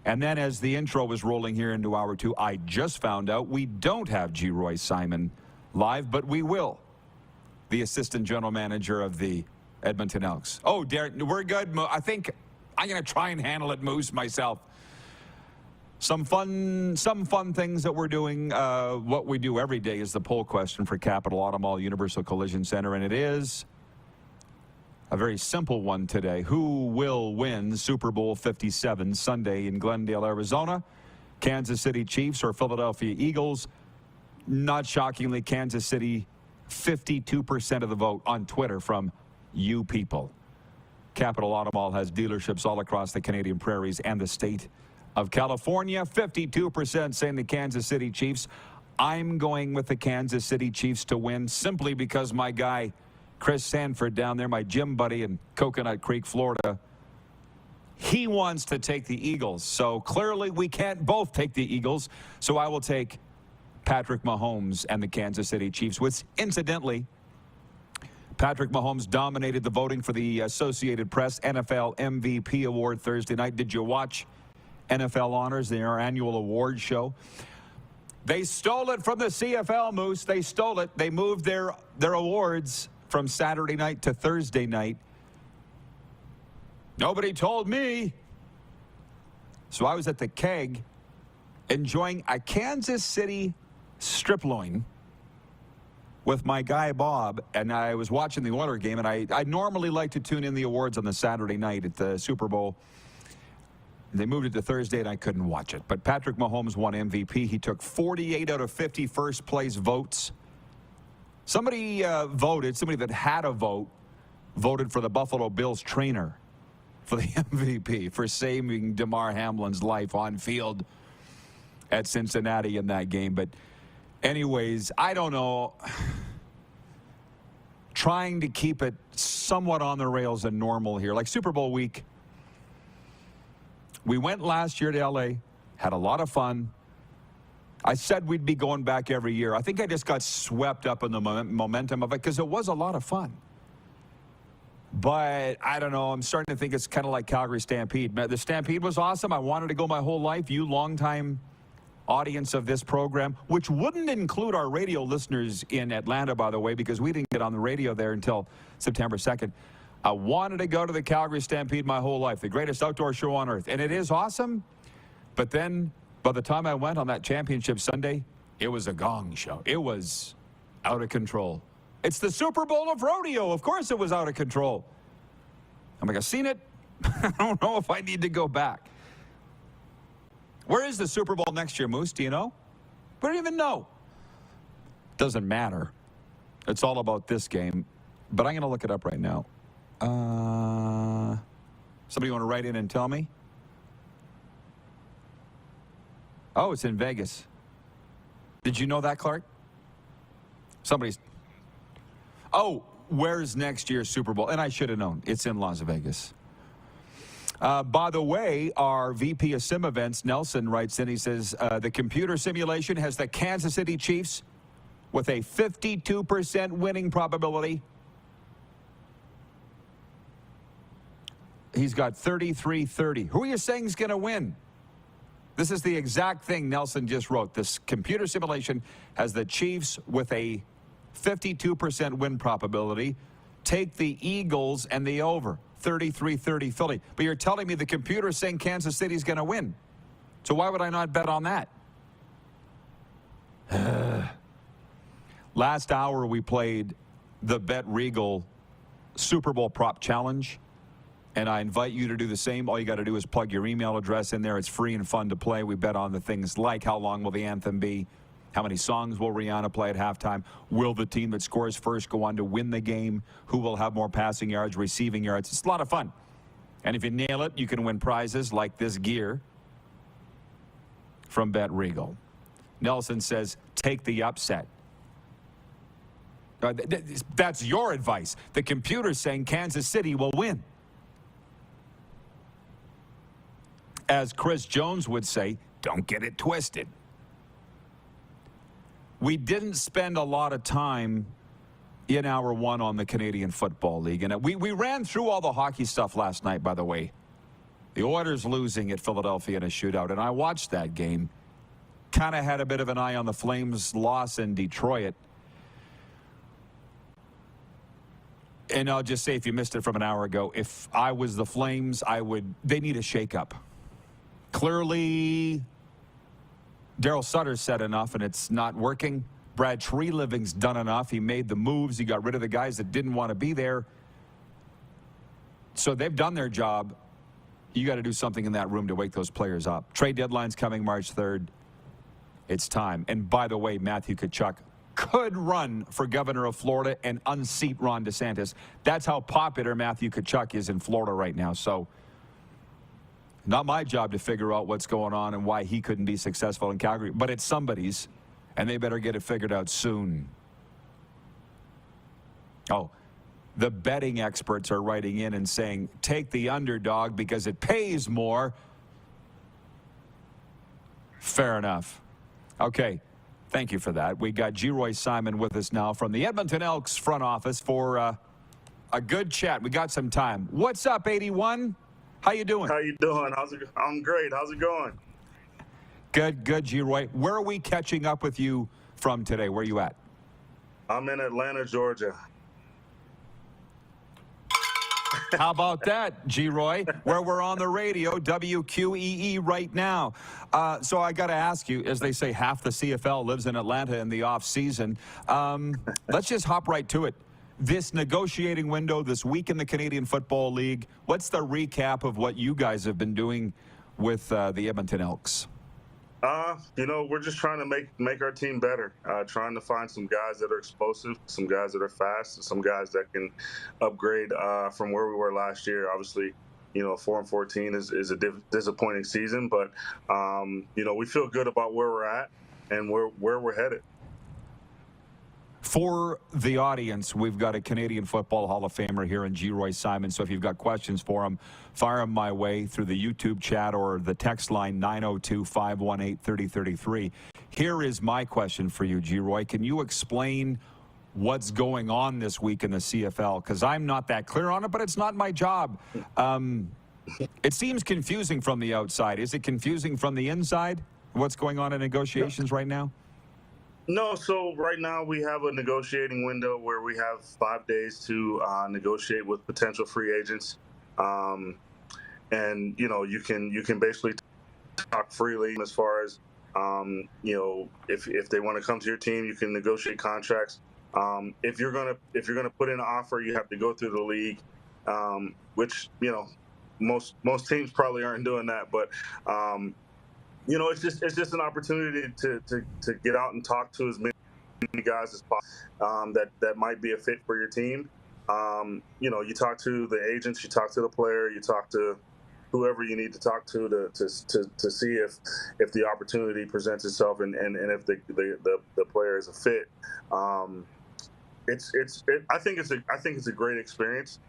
And then as the intro was rolling here into hour 2, I just found out we don't have Geroy Simon live, but we will. The assistant general manager of the Edmonton Elks. Oh, Derek, we're good. I think I'm going to try and handle it, Moose, myself. Some fun things that we're doing. What we do every day is the poll question for Capital Auto Mall Universal Collision Center, and it is a very simple one today. Who will win Super Bowl 57 Sunday in Glendale, Arizona? Kansas City Chiefs or Philadelphia Eagles? Not shockingly, Kansas City, 52% of the vote on Twitter from you people. Capital Auto Mall has dealerships all across the Canadian prairies and the state of California. 52% saying the Kansas City Chiefs. I'm going with the Kansas City Chiefs to win simply because my guy Chris Sanford down there, my gym buddy in Coconut Creek, Florida, he wants to take the Eagles. So clearly we can't both take the Eagles. So I will take Patrick Mahomes and the Kansas City Chiefs, which incidentally, Patrick Mahomes dominated the voting for the Associated Press NFL MVP award Thursday night. Did you watch NFL Honors, their annual award show? They stole it from the CFL, Moose. They stole it. They moved their awards from Saturday night to Thursday night. Nobody told me. So I was at the Keg enjoying a Kansas City strip loin with my guy Bob, and I was watching the Oiler game, and I normally like to tune in the awards on the Saturday night at the Super Bowl. They moved it to Thursday, and I couldn't watch it. But Patrick Mahomes won MVP. He took 48 out of 50 first-place votes. Somebody somebody that had a vote, voted for the Buffalo Bills trainer for the MVP, for saving Damar Hamlin's life on field at Cincinnati in that game. But anyways, I don't know. Trying to keep it somewhat on the rails and normal here. Like Super Bowl week, we went last year to L.A., had a lot of fun. I said we'd be going back every year. I think I just got swept up in the momentum of it because it was a lot of fun. But I don't know. I'm starting to think it's kind of like Calgary Stampede. The Stampede was awesome. I wanted to go my whole life. You longtime audience of this program, which wouldn't include our radio listeners in Atlanta, by the way, because we didn't get on the radio there until September 2nd. I wanted to go to the Calgary Stampede my whole life, the greatest outdoor show on earth. And it is awesome. But then by the time I went on that championship Sunday, it was a gong show. It was out of control. It's the Super Bowl of rodeo. Of course it was out of control. I'm like, I've seen it. I don't know if I need to go back. Where is the Super Bowl next year, Moose? Do you know? We don't even know. Doesn't matter. It's all about this game. But I'm going to look it up right now. Somebody want to write in and tell me? Oh, it's in Vegas. Did you know that, Clark? Somebody's... Oh, where's next year's Super Bowl? And I should have known. It's in Las Vegas. By the way, our VP of Sim Events, Nelson, writes in. He says, the computer simulation has the Kansas City Chiefs with a 52% winning probability. He's got 33-30. Who are you saying is going to win? This is the exact thing Nelson just wrote. This computer simulation has the Chiefs with a 52% win probability. Take the Eagles and the over. 33-30 Philly. But you're telling me the computer is saying Kansas City's going to win. So why would I not bet on that? Last hour we played the Bet Regal Super Bowl Prop Challenge. And I invite you to do the same. All you got to do is plug your email address in there. It's free and fun to play. We bet on the things like how long will the anthem be? How many songs will Rihanna play at halftime? Will the team that scores first go on to win the game? Who will have more passing yards, receiving yards? It's a lot of fun. And if you nail it, you can win prizes like this gear from Bet Regal. Nelson says, take the upset. That's your advice. The computer's saying Kansas City will win. As Chris Jones would say, don't get it twisted. We didn't spend a lot of time in hour one on the Canadian Football League. And we ran through all the hockey stuff last night, by the way. The Oilers losing at Philadelphia in a shootout. And I watched that game. Kind of had a bit of an eye on the Flames' loss in Detroit. And I'll just say, if you missed it from an hour ago, if I was the Flames, they need a shakeup. Clearly, Daryl Sutter said enough, and it's not working. Brad Treliving's done enough. He made the moves. He got rid of the guys that didn't want to be there. So they've done their job. You got to do something in that room to wake those players up. Trade deadline's coming March 3rd. It's time. And by the way, Matthew Tkachuk could run for governor of Florida and unseat Ron DeSantis. That's how popular Matthew Tkachuk is in Florida right now. So not my job to figure out what's going on and why he couldn't be successful in Calgary, but it's somebody's, and they better get it figured out soon. Oh, the betting experts are writing in and saying, take the underdog because it pays more. Fair enough. Okay, thank you for that. We got Geroy Simon with us now from the Edmonton Elks front office for a good chat. We got some time. What's up, 81? How you doing? How you doing? I'm great. How's it going? Good, Geroy. Where are we catching up with you from today? Where are you at? I'm in Atlanta, Georgia. How about that, Geroy? Where we're on the radio, WQEE right now. So I got to ask you, as they say, half the CFL lives in Atlanta in the off season. Let's just hop right to it. This negotiating window, this week in the Canadian Football League, what's the recap of what you guys have been doing with the Edmonton Elks? We're just trying to make our team better. Trying to find some guys that are explosive, some guys that are fast, some guys that can upgrade from where we were last year. Obviously, 4-14 is a disappointing season, but we feel good about where we're at and where we're headed. For the audience, we've got a Canadian Football Hall of Famer here in Geroy Simon. So if you've got questions for him, fire them my way through the YouTube chat or the text line 902-518-3033. Here is my question for you, Geroy. Can you explain what's going on this week in the CFL? Because I'm not that clear on it, but it's not my job. It seems confusing from the outside. Is it confusing from the inside, what's going on in negotiations right now? No, so right now we have a negotiating window where we have 5 days to negotiate with potential free agents, and you can basically talk freely as far as if they want to come to your team, you can negotiate contracts. If you're gonna put in an offer, you have to go through the league, which most teams probably aren't doing that, but. It's just an opportunity to get out and talk to as many guys as possible that might be a fit for your team. You talk to the agents, you talk to the player, you talk to whoever you need to talk to see if the opportunity presents itself and if the player is a fit. I think it's a great experience.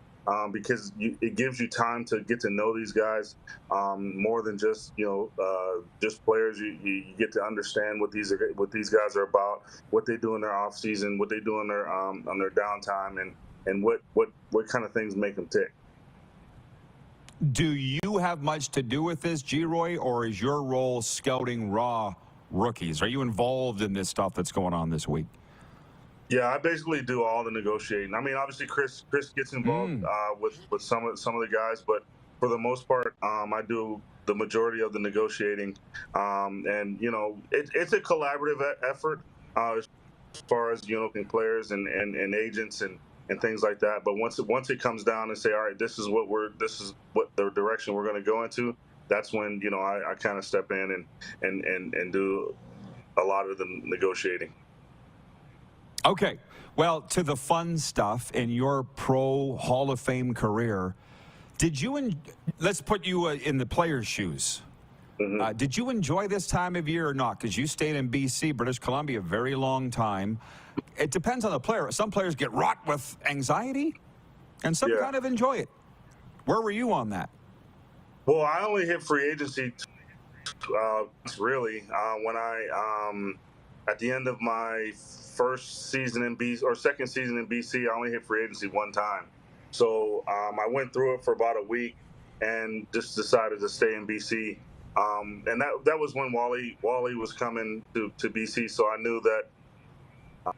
Because it gives you time to get to know these guys more than just players. You get to understand what these guys are about, what they do in their off season, what they do on their downtime, and what kind of things make them tick. Do you have much to do with this, Geroy, or is your role scouting raw rookies? Are you involved in this stuff that's going on this week? Yeah, I basically do all the negotiating. I mean, obviously Chris gets involved with some of the guys, but for the most part, I do the majority of the negotiating. It's a collaborative effort as far as players and agents and things like that. But once it comes down and say, all right, this is what the direction we're going to go into. That's when I kind of step in and do a lot of the negotiating. Okay, well, to the fun stuff in your pro Hall of Fame career, let's put you in the player's shoes. Mm-hmm. Did you enjoy this time of year or not? Because you stayed in BC, British Columbia, a very long time. It depends on the player. Some players get wrought with anxiety, and some kind of enjoy it. Where were you on that? Well, I only hit free agency, really, when I at the end of my first season in BC or second season in BC, I only hit free agency one time. So I went through it for about a week and just decided to stay in BC. And that was when Wally was coming to BC, so I knew that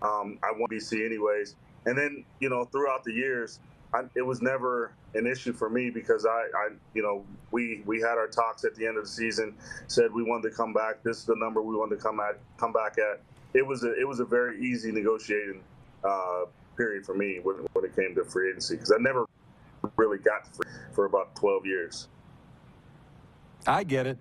I want BC anyways. And then throughout the years, it was never an issue for me because we had our talks at the end of the season, said we wanted to come back. This is the number we wanted to come back at. It was a very easy negotiating period for me when it came to free agency because I never really got to free for about 12 years. I get it.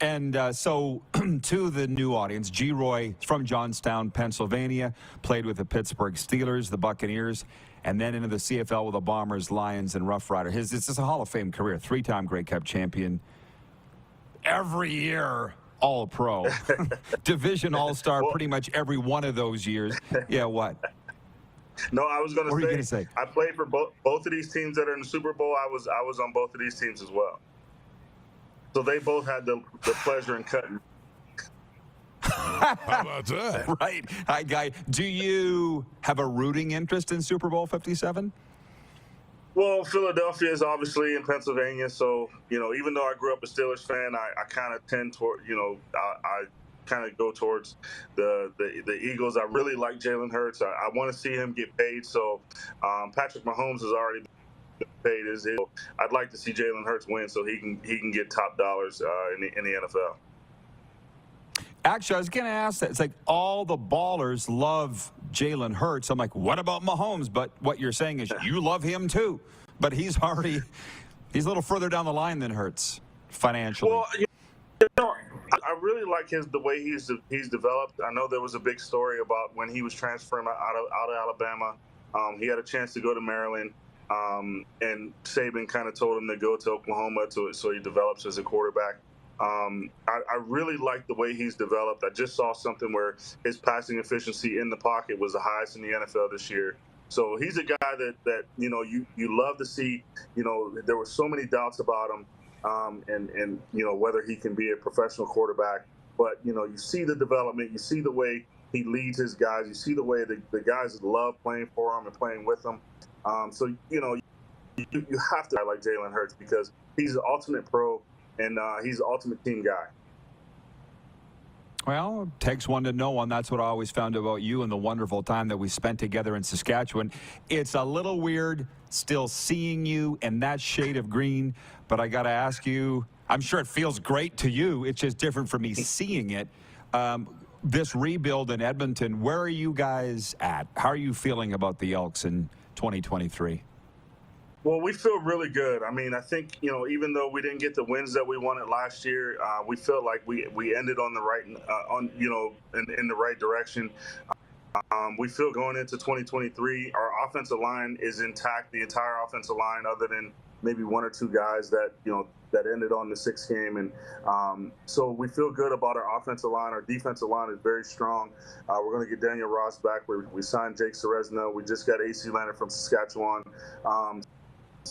And so to the new audience, Geroy from Johnstown, Pennsylvania, played with the Pittsburgh Steelers, the Buccaneers, and then into the CFL with the Bombers, Lions, and Rough Rider. This is a Hall of Fame career, 3-time Grey Cup champion. Every year, All-Pro. Division All-Star pretty much every one of those years. Yeah, what? No, I was going to say, I played for both of these teams that are in the Super Bowl. I was on both of these teams as well. So they both had the pleasure in cutting. How about that? Right. Hi, Guy. Do you have a rooting interest in Super Bowl 57? Well, Philadelphia is obviously in Pennsylvania, so even though I grew up a Steelers fan, I kind of tend toward I kind of go towards the Eagles. I really like Jalen Hurts. I want to see him get paid. So Patrick Mahomes has already paid is. I'd like to see Jalen Hurts win so he can get top dollars in the NFL. Actually, I was going to ask that. It's like all the ballers love Jalen Hurts. I'm like, what about Mahomes? But what you're saying is you love him too. But he's a little further down the line than Hurts financially. Well, I really like the way he's developed. I know there was a big story about when he was transferring out of Alabama. He had a chance to go to Maryland, and Saban kind of told him to go to Oklahoma so he develops as a quarterback. I really like the way he's developed. I just saw something where his passing efficiency in the pocket was the highest in the NFL this year. So he's a guy that you love to see. There were so many doubts about him, and whether he can be a professional quarterback. But you see the development, you see the way he leads his guys, you see the way the guys love playing for him and playing with him. So you have to like Jalen Hurts because he's an ultimate pro. And he's the ultimate team guy. Well, takes one to know one. That's what I always found about you and the wonderful time that we spent together in Saskatchewan. It's a little weird still seeing you in that shade of green, but I got to ask you, I'm sure it feels great to you. It's just different for me seeing it. This rebuild in Edmonton, where are you guys at? How are you feeling about the Elks in 2023? Well, we feel really good. I mean, I think, even though we didn't get the wins that we wanted last year, we felt like we ended on the right, in the right direction. We feel going into 2023, our offensive line is intact, the entire offensive line, other than maybe one or two guys that ended on the 6th game. And so we feel good about our offensive line. Our defensive line is very strong. We're going to get Daniel Ross back. We signed Jake Ceresno. We just got AC Leonard from Saskatchewan.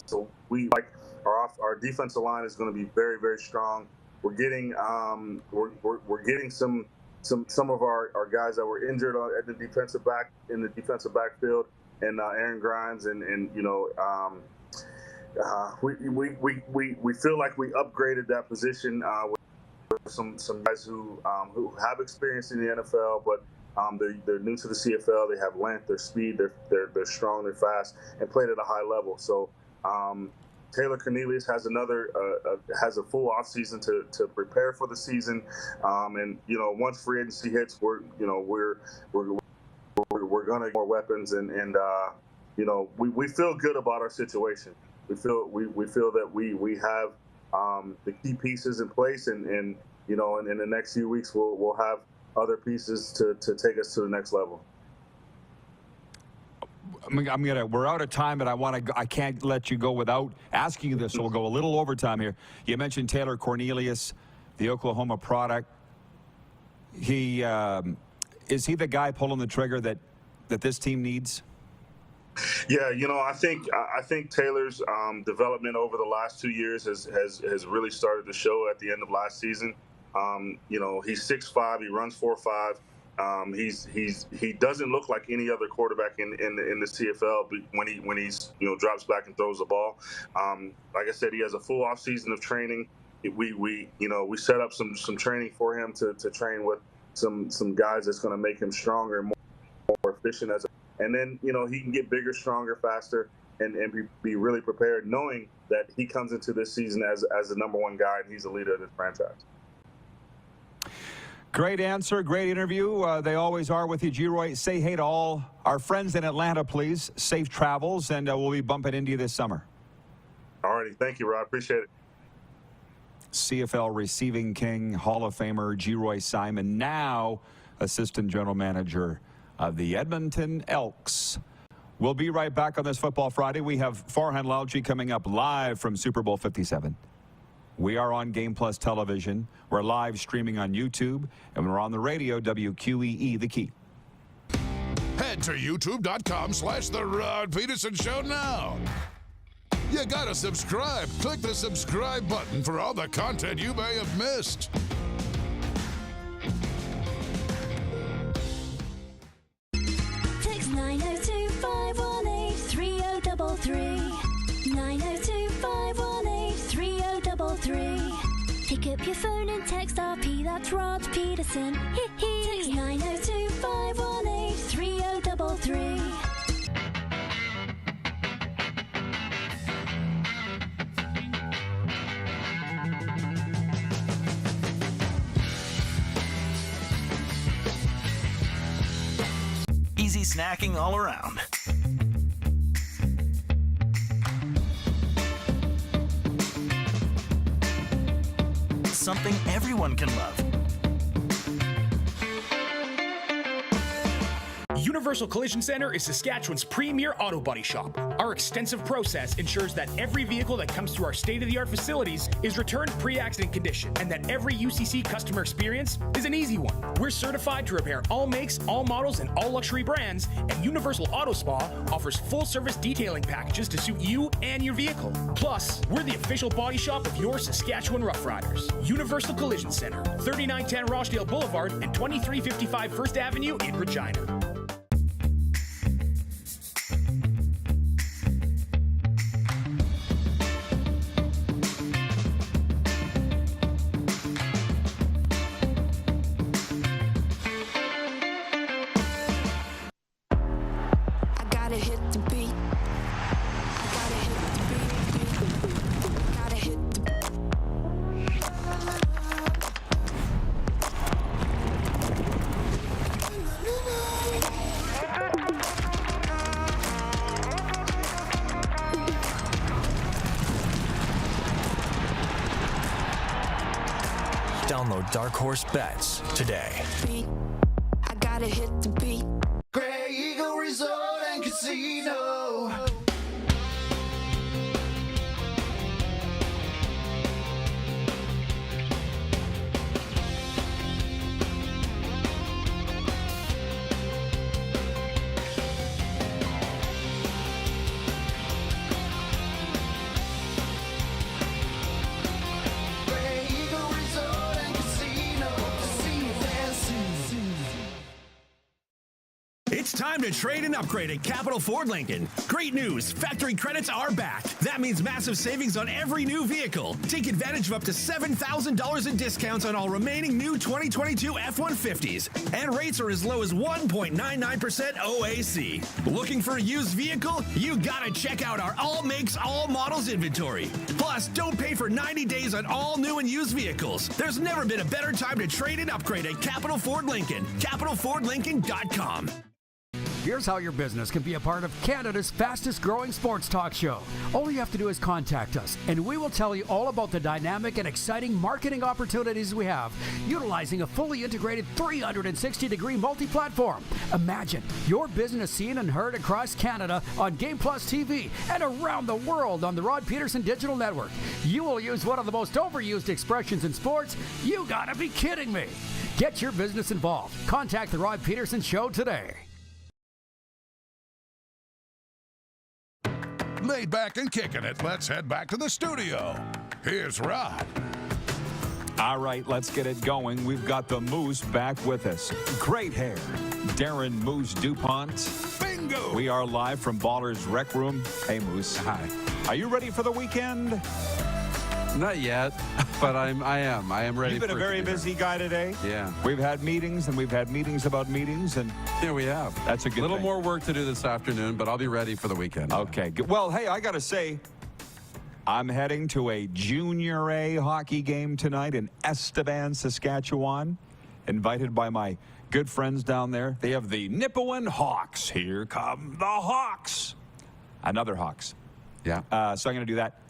So we like our defensive line is going to be very, very strong. We're getting we're getting some of our guys that were injured at the defensive backfield, and Aaron Grimes and we feel like we upgraded that position with some guys who have experience in the NFL, but they're new to the CFL. They have length, they're speed, they're strong, they're fast, and played at a high level. So. Taylor Cornelius has has a full off season to prepare for the season, and once free agency hits, we're gonna get more weapons, and we feel good about our situation. We feel that we have the key pieces in place, and in the next few weeks we'll have other pieces to take us to the next level. We're out of time, but I can't let you go without asking you this, so we'll go a little overtime here. You mentioned Taylor Cornelius, the Oklahoma product. Is he the guy pulling the trigger that this team needs? Yeah, I think Taylor's development over the last 2 years has really started to show at the end of last season. He's 6'5", he runs 4.5. He doesn't look like any other quarterback in the CFL when he's drops back and throws the ball. Like I said, he has a full off season of training. We set up some training for him to train with some guys that's going to make him stronger and more efficient and then he can get bigger, stronger, faster, and be really prepared, knowing that he comes into this season as the number one guy and he's the leader of this franchise. Great answer, great interview. They always are with you, Geroy. Say hey to all our friends in Atlanta, please. Safe travels, and we'll be bumping into you this summer. All righty. Thank you, Rod. Appreciate it. CFL receiving king, Hall of Famer Geroy Simon, now assistant general manager of the Edmonton Elks. We'll be right back on this Football Friday. We have Farhan Lalji coming up live from Super Bowl 57. We are on Game Plus Television. We're live streaming on YouTube, and we're on the radio, WQEE, The Key. Head to youtube.com/The Rod Pedersen Show now. You gotta subscribe. Click the subscribe button for all the content you may have missed. Text 902-518-3033. 902-518-3033. Pick up your phone and text RP, that's Rod Pedersen. Text 902-518-3033. Easy snacking all around. Something everyone can love. Universal Collision Center is Saskatchewan's premier auto body shop. Our extensive process ensures that every vehicle that comes through our state-of-the-art facilities is returned pre-accident condition, and that every UCC customer experience is an easy one. We're certified to repair all makes, all models, and all luxury brands, and Universal Auto Spa offers full-service detailing packages to suit you and your vehicle. Plus, we're the official body shop of your Saskatchewan Rough Riders. Universal Collision Center, 3910 Rochdale Boulevard and 2355 First Avenue in Regina. Download Dark Horse Bets today. I gotta hit the beat. Grey Eagle Resort and Casino. It's time to trade and upgrade at Capital Ford Lincoln. Great news, factory credits are back. That means massive savings on every new vehicle. Take advantage of up to $7,000 in discounts on all remaining new 2022 F-150s. And rates are as low as 1.99% OAC. Looking for a used vehicle? You gotta check out our all makes, all models inventory. Plus, don't pay for 90 days on all new and used vehicles. There's never been a better time to trade and upgrade at Capital Ford Lincoln. CapitalFordLincoln.com. Here's how your business can be a part of Canada's fastest growing sports talk show. All you have to do is contact us, and we will tell you all about the dynamic and exciting marketing opportunities we have, utilizing a fully integrated 360-degree multi-platform. Imagine your business seen and heard across Canada on Game Plus TV and around the world on the Rod Pedersen Digital Network. You will use one of the most overused expressions in sports. You gotta be kidding me. Get your business involved. Contact the Rod Pedersen Show today. Laid back and kicking it, let's head back to the studio. Here's Rod. All right, let's get it going. We've got the Moose back with us. Great hair. Darren Moose DuPont. Bingo! We are live from Ballers Rec Room. Hey, Moose. Hi. Are you ready for the weekend? Not yet, but I am ready. You've been a very busy guy today. Yeah. We've had meetings, and we've had meetings about meetings, and yeah, we have. That's a good little thing. more work to do this afternoon, but I'll be ready for the weekend. Okay. Good. Well, hey, I got to say, I'm heading to a Junior A hockey game tonight in Estevan, Saskatchewan, invited by my good friends down there. They have the Nipawin Hawks. Here come the Hawks. Another Hawks. Yeah. So I'm going to do that.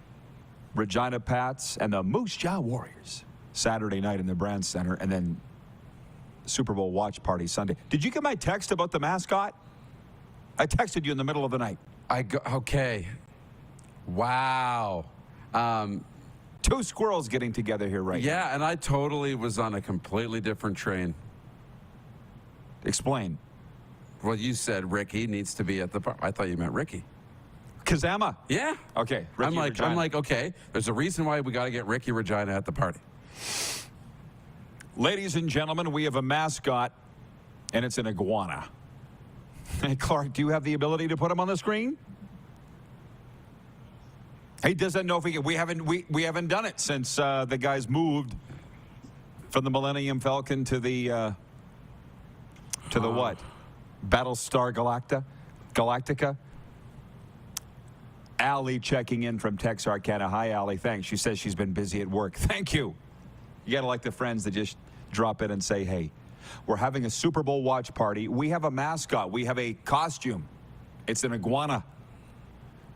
Regina Pats and the Moose Jaw Warriors Saturday night in the Brand Center, and then Super Bowl watch party Sunday. Did you get my text about the mascot? I texted you in the middle of the night. Okay. Wow. Two squirrels getting together here right now. Yeah, and I totally was on a completely different train. Explain. Well, you said Ricky needs to be at the bar. I thought you meant Ricky. Kazama. Yeah. Okay. Ricky I'm like, okay, there's a reason why we got to get Ricky Regina at the party. Ladies and gentlemen, we have a mascot, and it's an iguana. Hey, Clark, do you have the ability to put him on the screen? He doesn't know if we haven't done it since the guys moved from the Millennium Falcon to the what? Battlestar Galactica. Allie checking in from Texarkana. Hi, Allie. Thanks. She says she's been busy at work. Thank you. You got to like the friends that just drop in and say, hey. We're having a Super Bowl watch party. We have a mascot. We have a costume. It's an iguana.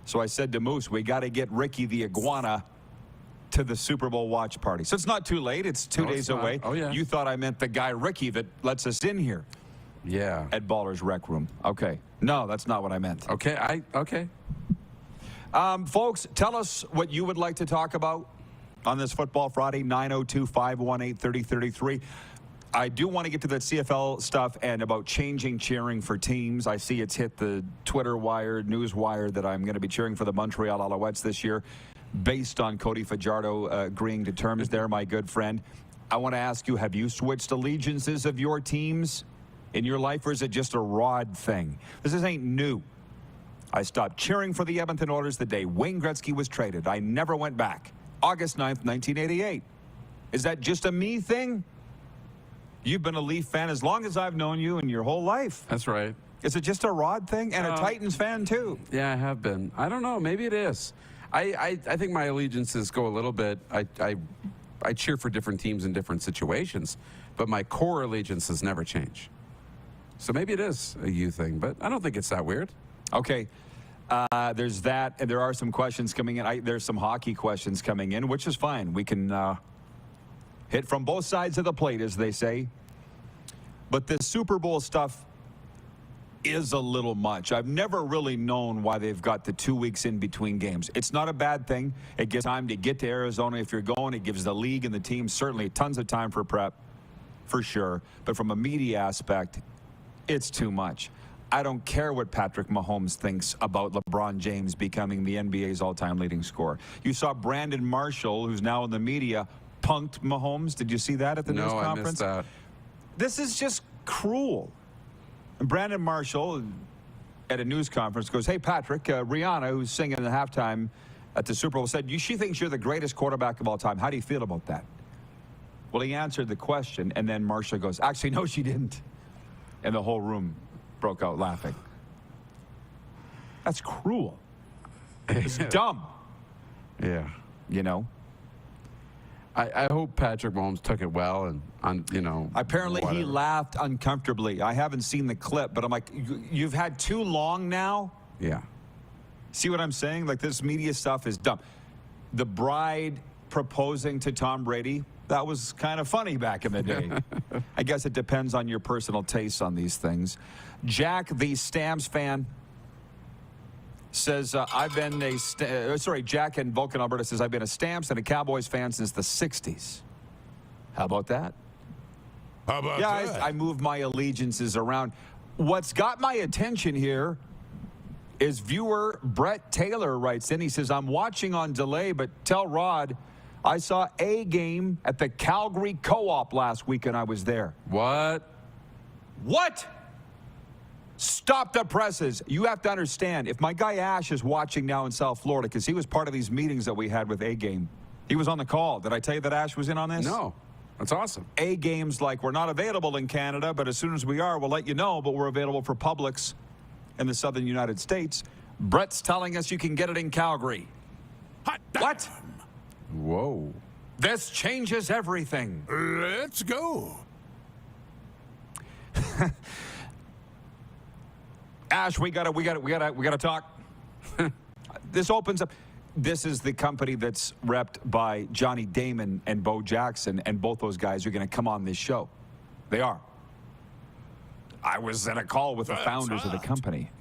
So I said to Moose, we got to get Ricky the iguana to the Super Bowl watch party. So it's not too late. It's 2 days away. Oh, yeah. You thought I meant the guy Ricky that lets us in here. Yeah. At Baller's Rec Room. Okay. No, that's not what I meant. Okay. Okay. Folks, tell us what you would like to talk about on this Football Friday, 902-518-3033. I do want to get to that CFL stuff and about changing cheering for teams. I see it's hit the Twitter wire, news wire, that I'm going to be cheering for the Montreal Alouettes this year based on Cody Fajardo agreeing to terms there, my good friend. I want to ask you, have you switched allegiances of your teams in your life, or is it just a Rod thing? This ain't new. I stopped cheering for the Edmonton Oilers the day Wayne Gretzky was traded. I never went back. August 9th, 1988. Is that just a me thing? You've been a Leaf fan as long as I've known you in your whole life. That's right. Is it just a Rod thing? And a Titans fan, too? Yeah, I have been. I don't know. Maybe it is. I think my allegiances go a little bit. I cheer for different teams in different situations, but my core allegiances never change. So maybe it is a you thing, but I don't think it's that weird. Okay. There's that, and there are some questions coming in. There's some hockey questions coming in, which is fine. We can hit from both sides of the plate, as they say. But this Super Bowl stuff is a little much. I've never really known why they've got the 2 weeks in between games. It's not a bad thing. It gives time to get to Arizona if you're going. It gives the league and the team certainly tons of time for prep, for sure. But from a media aspect, it's too much. I don't care what Patrick Mahomes thinks about LeBron James becoming the NBA's all-time leading scorer. You saw Brandon Marshall, who's now in the media, punked Mahomes. Did you see that at the news conference? No, I missed that. This is just cruel. And Brandon Marshall, at a news conference, goes, hey, Patrick, Rihanna, who's singing at halftime at the Super Bowl, said, she thinks you're the greatest quarterback of all time. How do you feel about that? Well, he answered the question, and then Marshall goes, actually, no, she didn't. And the whole room broke out laughing. That's cruel. It's dumb. Yeah. You know? I hope Patrick Mahomes took it well, and apparently whatever. He laughed uncomfortably. I haven't seen the clip, but I'm like, you've had too long now? Yeah. See what I'm saying? Like, this media stuff is dumb. The bride proposing to Tom Brady, that was kind of funny back in the day. I guess it depends on your personal tastes on these things. Jack, the Stamps fan, says, Jack in Vulcan, Alberta says, I've been a Stamps and a Cowboys fan since the 60s. How about that? How about that? I move my allegiances around. What's got my attention here is viewer Brett Taylor writes in. He says, I'm watching on delay, but tell Rod I saw a game at the Calgary Co-op last week and I was there. What? Stop the presses. You have to understand, if my guy Ash is watching now in South Florida, because he was part of these meetings that we had with A-Game. He was on the call. Did I tell you that Ash was in on this? No. That's awesome. A-Game's like, we're not available in Canada, but as soon as we are, we'll let you know, but we're available for Publix in the southern United States. Brett's telling us you can get it in Calgary. What? Whoa. This changes everything. Let's go. Ash, we gotta talk. This opens up. This is the company that's repped by Johnny Damon and Bo Jackson, and both those guys are going to come on this show. They are. I was in a call with the founders of the company.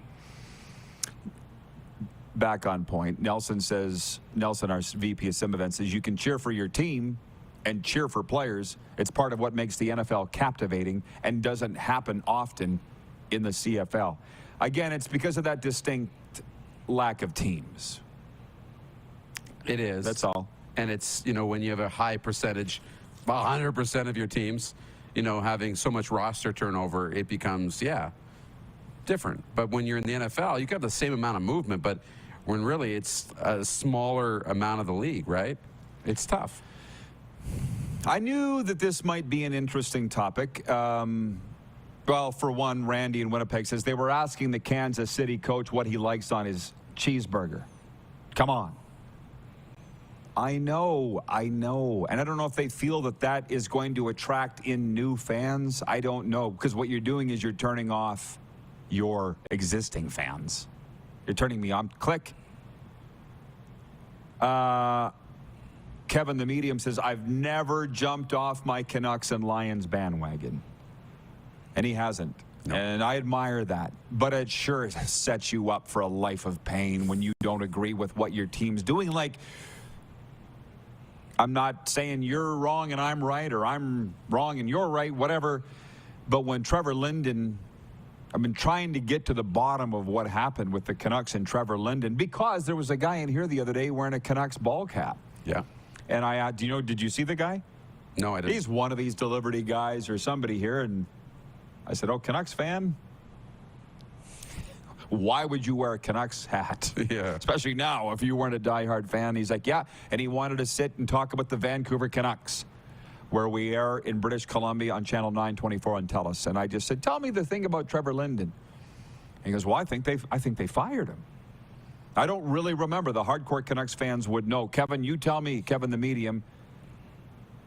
Back on point. Nelson, our VP of Sim Events, says you can cheer for your team and cheer for players. It's part of what makes the NFL captivating and doesn't happen often in the CFL. Again, it's because of that distinct lack of teams. It is. That's all. And it's, when you have a high percentage, 100% of your teams, having so much roster turnover, it becomes, different. But when you're in the NFL, you can have the same amount of movement, but when really it's a smaller amount of the league, right? It's tough. I knew that this might be an interesting topic. Well, for one, Randy in Winnipeg says they were asking the Kansas City coach what he likes on his cheeseburger. Come on. I know. And I don't know if they feel that is going to attract in new fans. I don't know. Because what you're doing is you're turning off your existing fans. You're turning me on. Click. Kevin the Medium says, I've never jumped off my Canucks and Lions bandwagon. And he hasn't. No. And I admire that. But it sure sets you up for a life of pain when you don't agree with what your team's doing. Like, I'm not saying you're wrong and I'm right, or I'm wrong and you're right, whatever. But when Trevor Linden, I've been trying to get to the bottom of what happened with the Canucks and Trevor Linden, because there was a guy in here the other day wearing a Canucks ball cap. Yeah. And I, did you see the guy? No, I didn't. He's one of these delivery guys or somebody here. And I said, oh, Canucks fan? Why would you wear a Canucks hat? Yeah. Especially now, if you weren't a diehard fan. He's like, yeah. And he wanted to sit and talk about the Vancouver Canucks, where we air in British Columbia on Channel 924 on TELUS. And I just said, tell me the thing about Trevor Linden. And he goes, well, I think they fired him. I don't really remember. The hardcore Canucks fans would know. Kevin, you tell me, Kevin the Medium,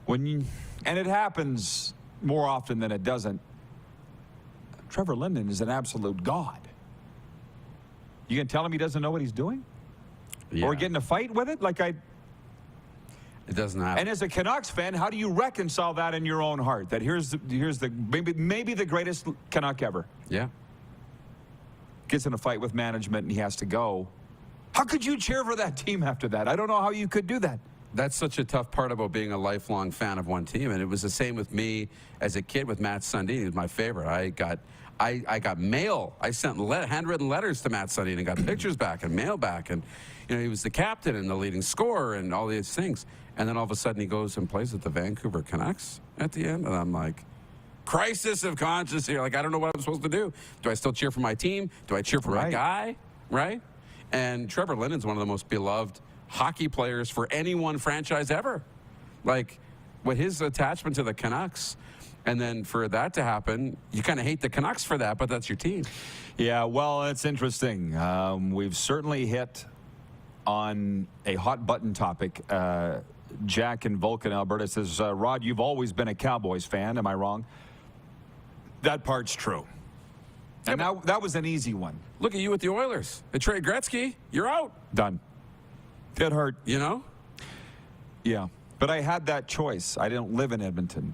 and it happens more often than it doesn't. Trevor Linden is an absolute god. You can tell him he doesn't know what he's doing? Yeah. Or get in a fight with it? It doesn't happen. And as a Canucks fan, how do you reconcile that in your own heart? That here's the maybe the greatest Canuck ever. Yeah. Gets in a fight with management and he has to go. How could you cheer for that team after that? I don't know how you could do that. That's such a tough part about being a lifelong fan of one team, and it was the same with me as a kid with Matt Sundin. He was my favorite. I got mail. I sent handwritten letters to Matt Sundin and got pictures back and mail back, and he was the captain and the leading scorer and all these things. And then all of a sudden he goes and plays with the Vancouver Canucks at the end, and I'm like, crisis of conscience here. Like, I don't know what I'm supposed to do. Do I still cheer for my team? Do I cheer for my guy? Right? And Trevor Linden's one of the most beloved hockey players for any one franchise ever. Like, with his attachment to the Canucks, and then for that to happen, you kind of hate the Canucks for that, but that's your team. Yeah, well, it's interesting. We've certainly hit on a hot button topic. Jack in Vulcan, Alberta says, Rod, you've always been a Cowboys fan. Am I wrong? That part's true. And that was an easy one. Look at you with the Oilers. They trade Gretzky. You're out. Done. It hurt. You know? Yeah. But I had that choice. I didn't live in Edmonton.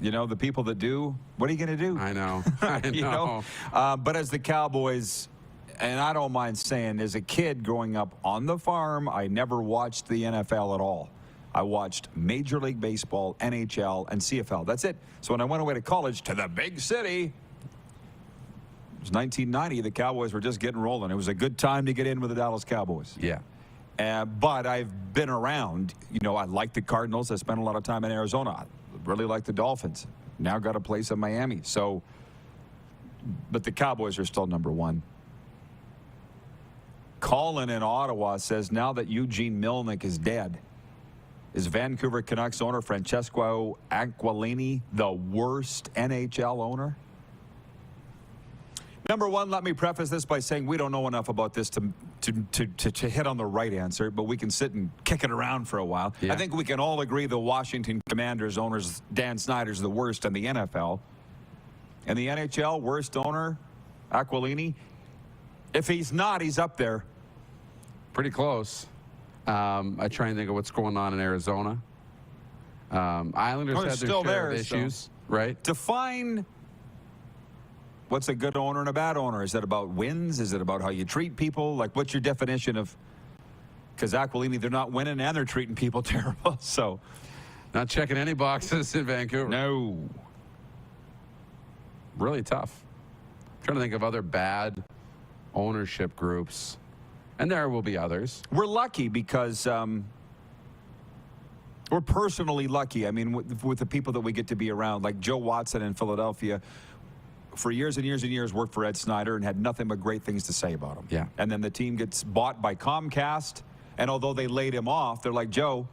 You know, the people that do, what are you going to do? I know. I know. You know? But as the Cowboys, and I don't mind saying, as a kid growing up on the farm, I never watched the NFL at all. I watched Major League Baseball, NHL, and CFL. That's it. So when I went away to college to the big city, it was 1990. The Cowboys were just getting rolling. It was a good time to get in with the Dallas Cowboys. Yeah. But I've been around. You know, I like the Cardinals. I spent a lot of time in Arizona. I really like the Dolphins. Now got a place in Miami. So, but the Cowboys are still number one. Colin in Ottawa says, now that Eugene Milnick is dead, is Vancouver Canucks owner Francesco Aquilini the worst NHL owner? Number one, let me preface this by saying we don't know enough about this to hit on the right answer, but we can sit and kick it around for a while. Yeah. I think we can all agree the Washington Commanders owners, Dan Snyder's the worst in the NFL. And the NHL, worst owner, Aquilini. If he's not, he's up there. Pretty close. I try and think of what's going on in Arizona. Islanders had their share of issues, right? Define what's a good owner and a bad owner. Is that about wins? Is it about how you treat people? Like, what's your definition of? Because Aquilini, they're not winning and they're treating people terrible. So, not checking any boxes in Vancouver. No. Really tough. I'm trying to think of other bad ownership groups. And there will be others. We're lucky because we're personally lucky. I mean, with the people that we get to be around, like Joe Watson in Philadelphia, for years and years and years worked for Ed Snyder and had nothing but great things to say about him. Yeah. And then the team gets bought by Comcast, and although they laid him off, they're like, Joe,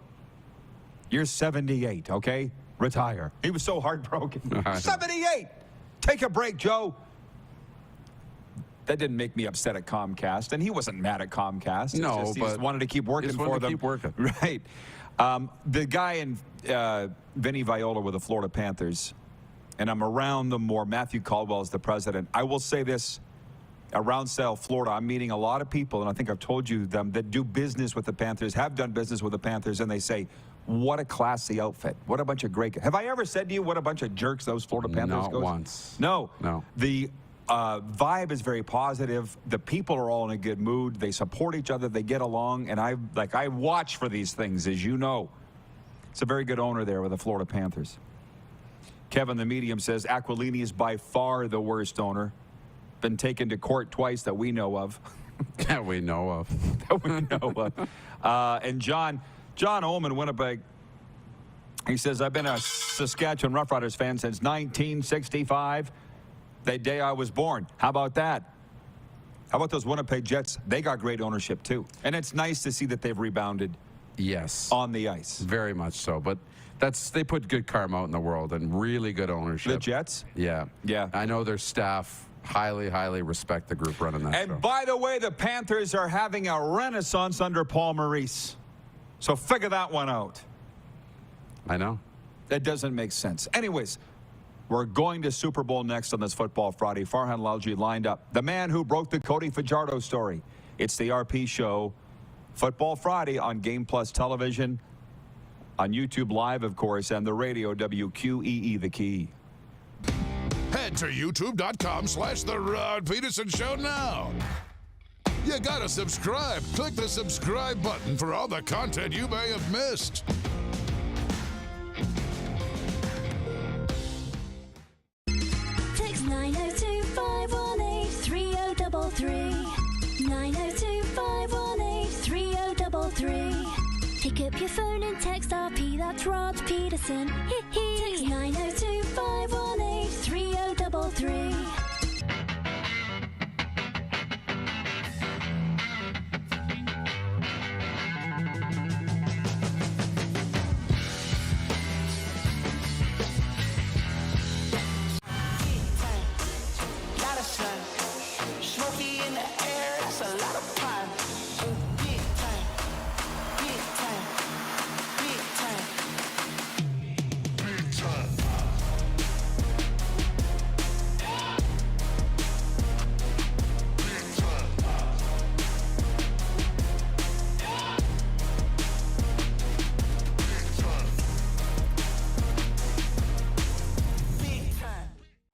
you're 78, okay? Retire. He was so heartbroken. 78! Take a break, Joe. That didn't make me upset at Comcast, and he wasn't mad at Comcast. No, he just wanted to keep working for them. Keep working. Right. The guy in Vinny Viola with the Florida Panthers, and I'm around them more. Matthew Caldwell is the president. I will say this. Around South Florida, I'm meeting a lot of people, and I think I've told you them, that do business with the Panthers, have done business with the Panthers, and they say, what a classy outfit. What a bunch of great guys. Have I ever said to you what a bunch of jerks those Florida Panthers Not once. No. No. The vibe is very positive. The people are all in a good mood. They support each other. They get along, and I watch for these things, as you know. It's a very good owner there with the Florida Panthers. Kevin, the medium, says Aquilini is by far the worst owner. Been taken to court twice that we know of. That we know of. That we know of. And John Ullman, Winnipeg, he says, I've been a Saskatchewan Roughriders fan since 1965, the day I was born. How about that? How about those Winnipeg Jets? They got great ownership, too. And it's nice to see that they've rebounded. Yes. On the ice. Very much so. But they put good karma out in the world and really good ownership. The Jets? Yeah. Yeah. I know their staff highly respect the group running that show. And by the way, the Panthers are having a renaissance under Paul Maurice. So figure that one out. I know. That doesn't make sense. Anyways, we're going to Super Bowl next on this Football Friday. Farhan Lalji lined up. The man who broke the Cody Fajardo story. It's the RP Show. Football Friday on Game Plus Television, on YouTube Live, of course, and the radio, WQEE, The Key. Head to youtube.com/The Rod Pedersen Show now. You gotta subscribe. Click the subscribe button for all the content you may have missed. Text 902-518-3033. 902-518-3033. Pick up your phone and text RP, that's Rod Pedersen. Text 902-518-3033.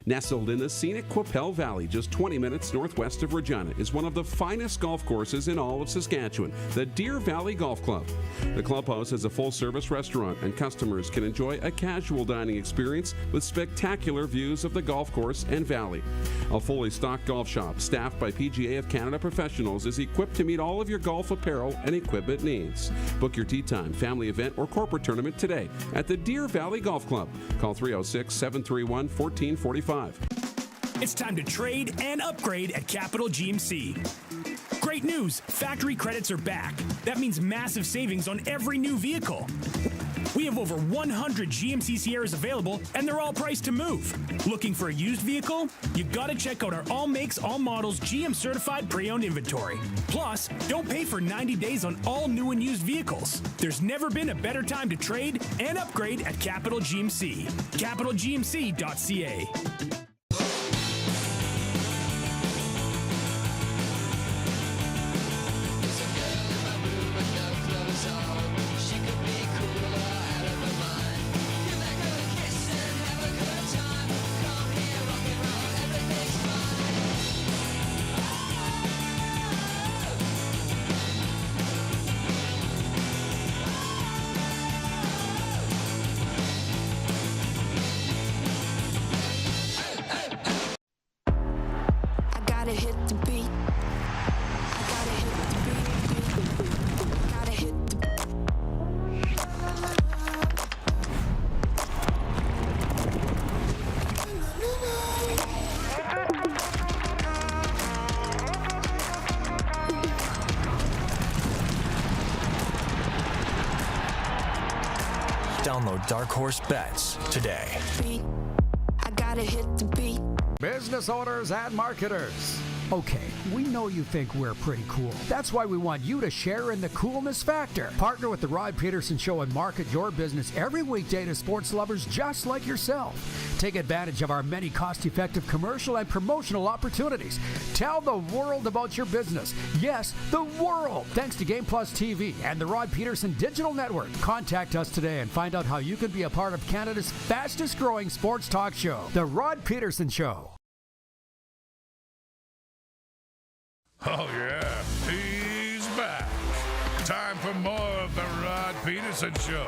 Nestled in the scenic Qu'Appelle Valley, just 20 minutes northwest of Regina, is one of the finest golf courses in all of Saskatchewan, the Deer Valley Golf Club. The clubhouse has a full-service restaurant, and customers can enjoy a casual dining experience with spectacular views of the golf course and valley. A fully stocked golf shop, staffed by PGA of Canada professionals, is equipped to meet all of your golf apparel and equipment needs. Book your tee time, family event, or corporate tournament today at the Deer Valley Golf Club. Call 306-731-1445. It's time to trade and upgrade at Capital GMC. Great news, factory credits are back. That means massive savings on every new vehicle. We have over 100 GMC Sierras available, and they're all priced to move. Looking for a used vehicle? You gotta check out our all makes, all models, GM certified pre-owned inventory. Plus, don't pay for 90 days on all new and used vehicles. There's never been a better time to trade and upgrade at Capital GMC. CapitalGMC.ca. Download Dark Horse Bets today. Business owners and marketers, Okay, we know you think we're pretty cool. That's why we want you to share in the coolness factor. Partner with the Rod Pedersen Show and market your business every weekday to sports lovers just like yourself. Take advantage of our many cost-effective commercial and promotional opportunities. Tell the world about your business. Yes, the world. Thanks to Game Plus TV and the Rod Pedersen Digital Network. Contact us today and find out how you can be a part of Canada's fastest-growing sports talk show, The Rod Pedersen Show. Oh, yeah, he's back. Time for more of the Rod Pedersen Show.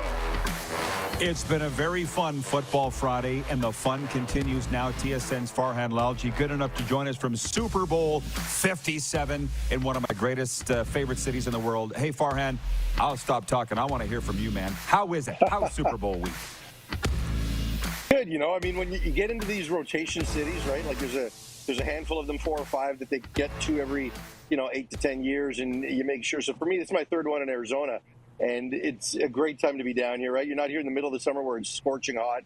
It's been a very fun Football Friday, and the fun continues now. TSN's Farhan Lalji, good enough to join us from Super Bowl 57 in one of my greatest favorite cities in the world. Hey, Farhan, I'll stop talking. I want to hear from you, man. How is it? How's Super Bowl week? Good, you know. I mean, when you get into these rotation cities, right, like there's a handful of them, 4 or 5, that they get to every, 8 to 10 years, and you make sure. So for me, it's my third one in Arizona, and it's a great time to be down here, right? You're not here in the middle of the summer where it's scorching hot.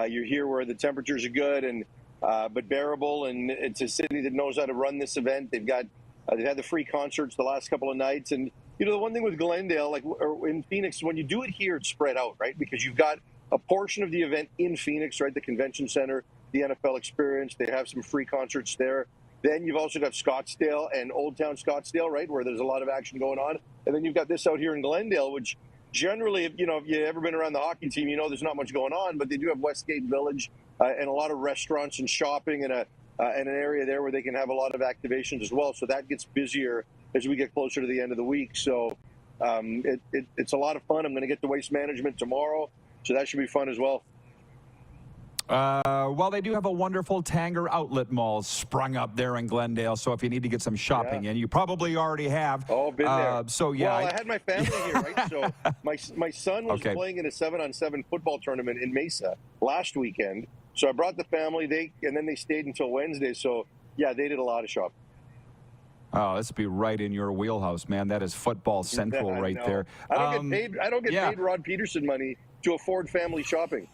You're here where the temperatures are good and but bearable, and it's a city that knows how to run this event. They've had the free concerts the last couple of nights, and the one thing with Glendale, or in Phoenix, when you do it here, it's spread out, right? Because you've got a portion of the event in Phoenix, right? The convention center, the NFL experience. They have some free concerts there. Then you've also got Scottsdale and Old Town Scottsdale, right, where there's a lot of action going on. And then you've got this out here in Glendale, which generally, if you've ever been around the hockey team, there's not much going on. But they do have Westgate Village and a lot of restaurants and shopping and an area there where they can have a lot of activations as well. So that gets busier as we get closer to the end of the week. So it's a lot of fun. I'm going to get to Waste Management tomorrow, so that should be fun as well. Well, they do have a wonderful Tanger outlet mall sprung up there in Glendale. So if you need to get some shopping in, you probably already have. Oh, been there. So yeah, well, I had my family here, right? So my son was playing in a 7-on-7 football tournament in Mesa last weekend. So I brought the family. And then they stayed until Wednesday. So yeah, they did a lot of shopping. Oh, this would be right in your wheelhouse, man. That is football central right there. I don't get paid Rod Pedersen money to afford family shopping.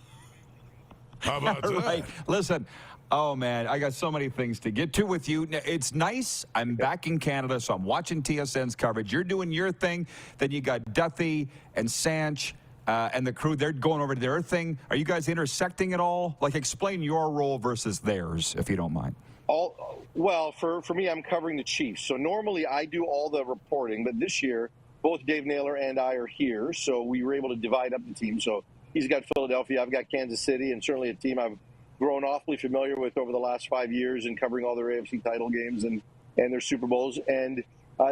How about that? Right. Listen, oh, man, I got so many things to get to with you. It's nice. I'm back in Canada, so I'm watching TSN's coverage. You're doing your thing. Then you got Duthie and Sanch and the crew. They're going over to their thing. Are you guys intersecting at all? Like, explain your role versus theirs, if you don't mind. Well, for me, I'm covering the Chiefs. So normally I do all the reporting, but this year, both Dave Naylor and I are here, so we were able to divide up the team. So he's got Philadelphia, I've got Kansas City, and certainly a team I've grown awfully familiar with over the last 5 years and covering all their AFC title games and their Super Bowls. And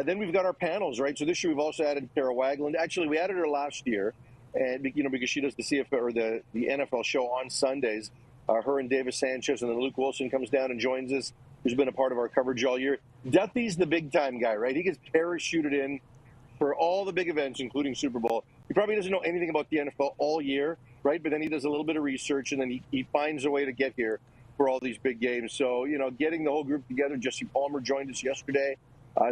then we've got our panels, right? So this year we've also added Tara Wagland. Actually, we added her last year, and because she does the CFL or the NFL show on Sundays. Her and Davis Sanchez, and then Luke Wilson comes down and joins us, who's been a part of our coverage all year. Duthie's the big-time guy, right? He gets parachuted in for all the big events, including Super Bowl. He probably doesn't know anything about the NFL all year, right? But then he does a little bit of research, and then he finds a way to get here for all these big games. So, getting the whole group together, Jesse Palmer joined us yesterday.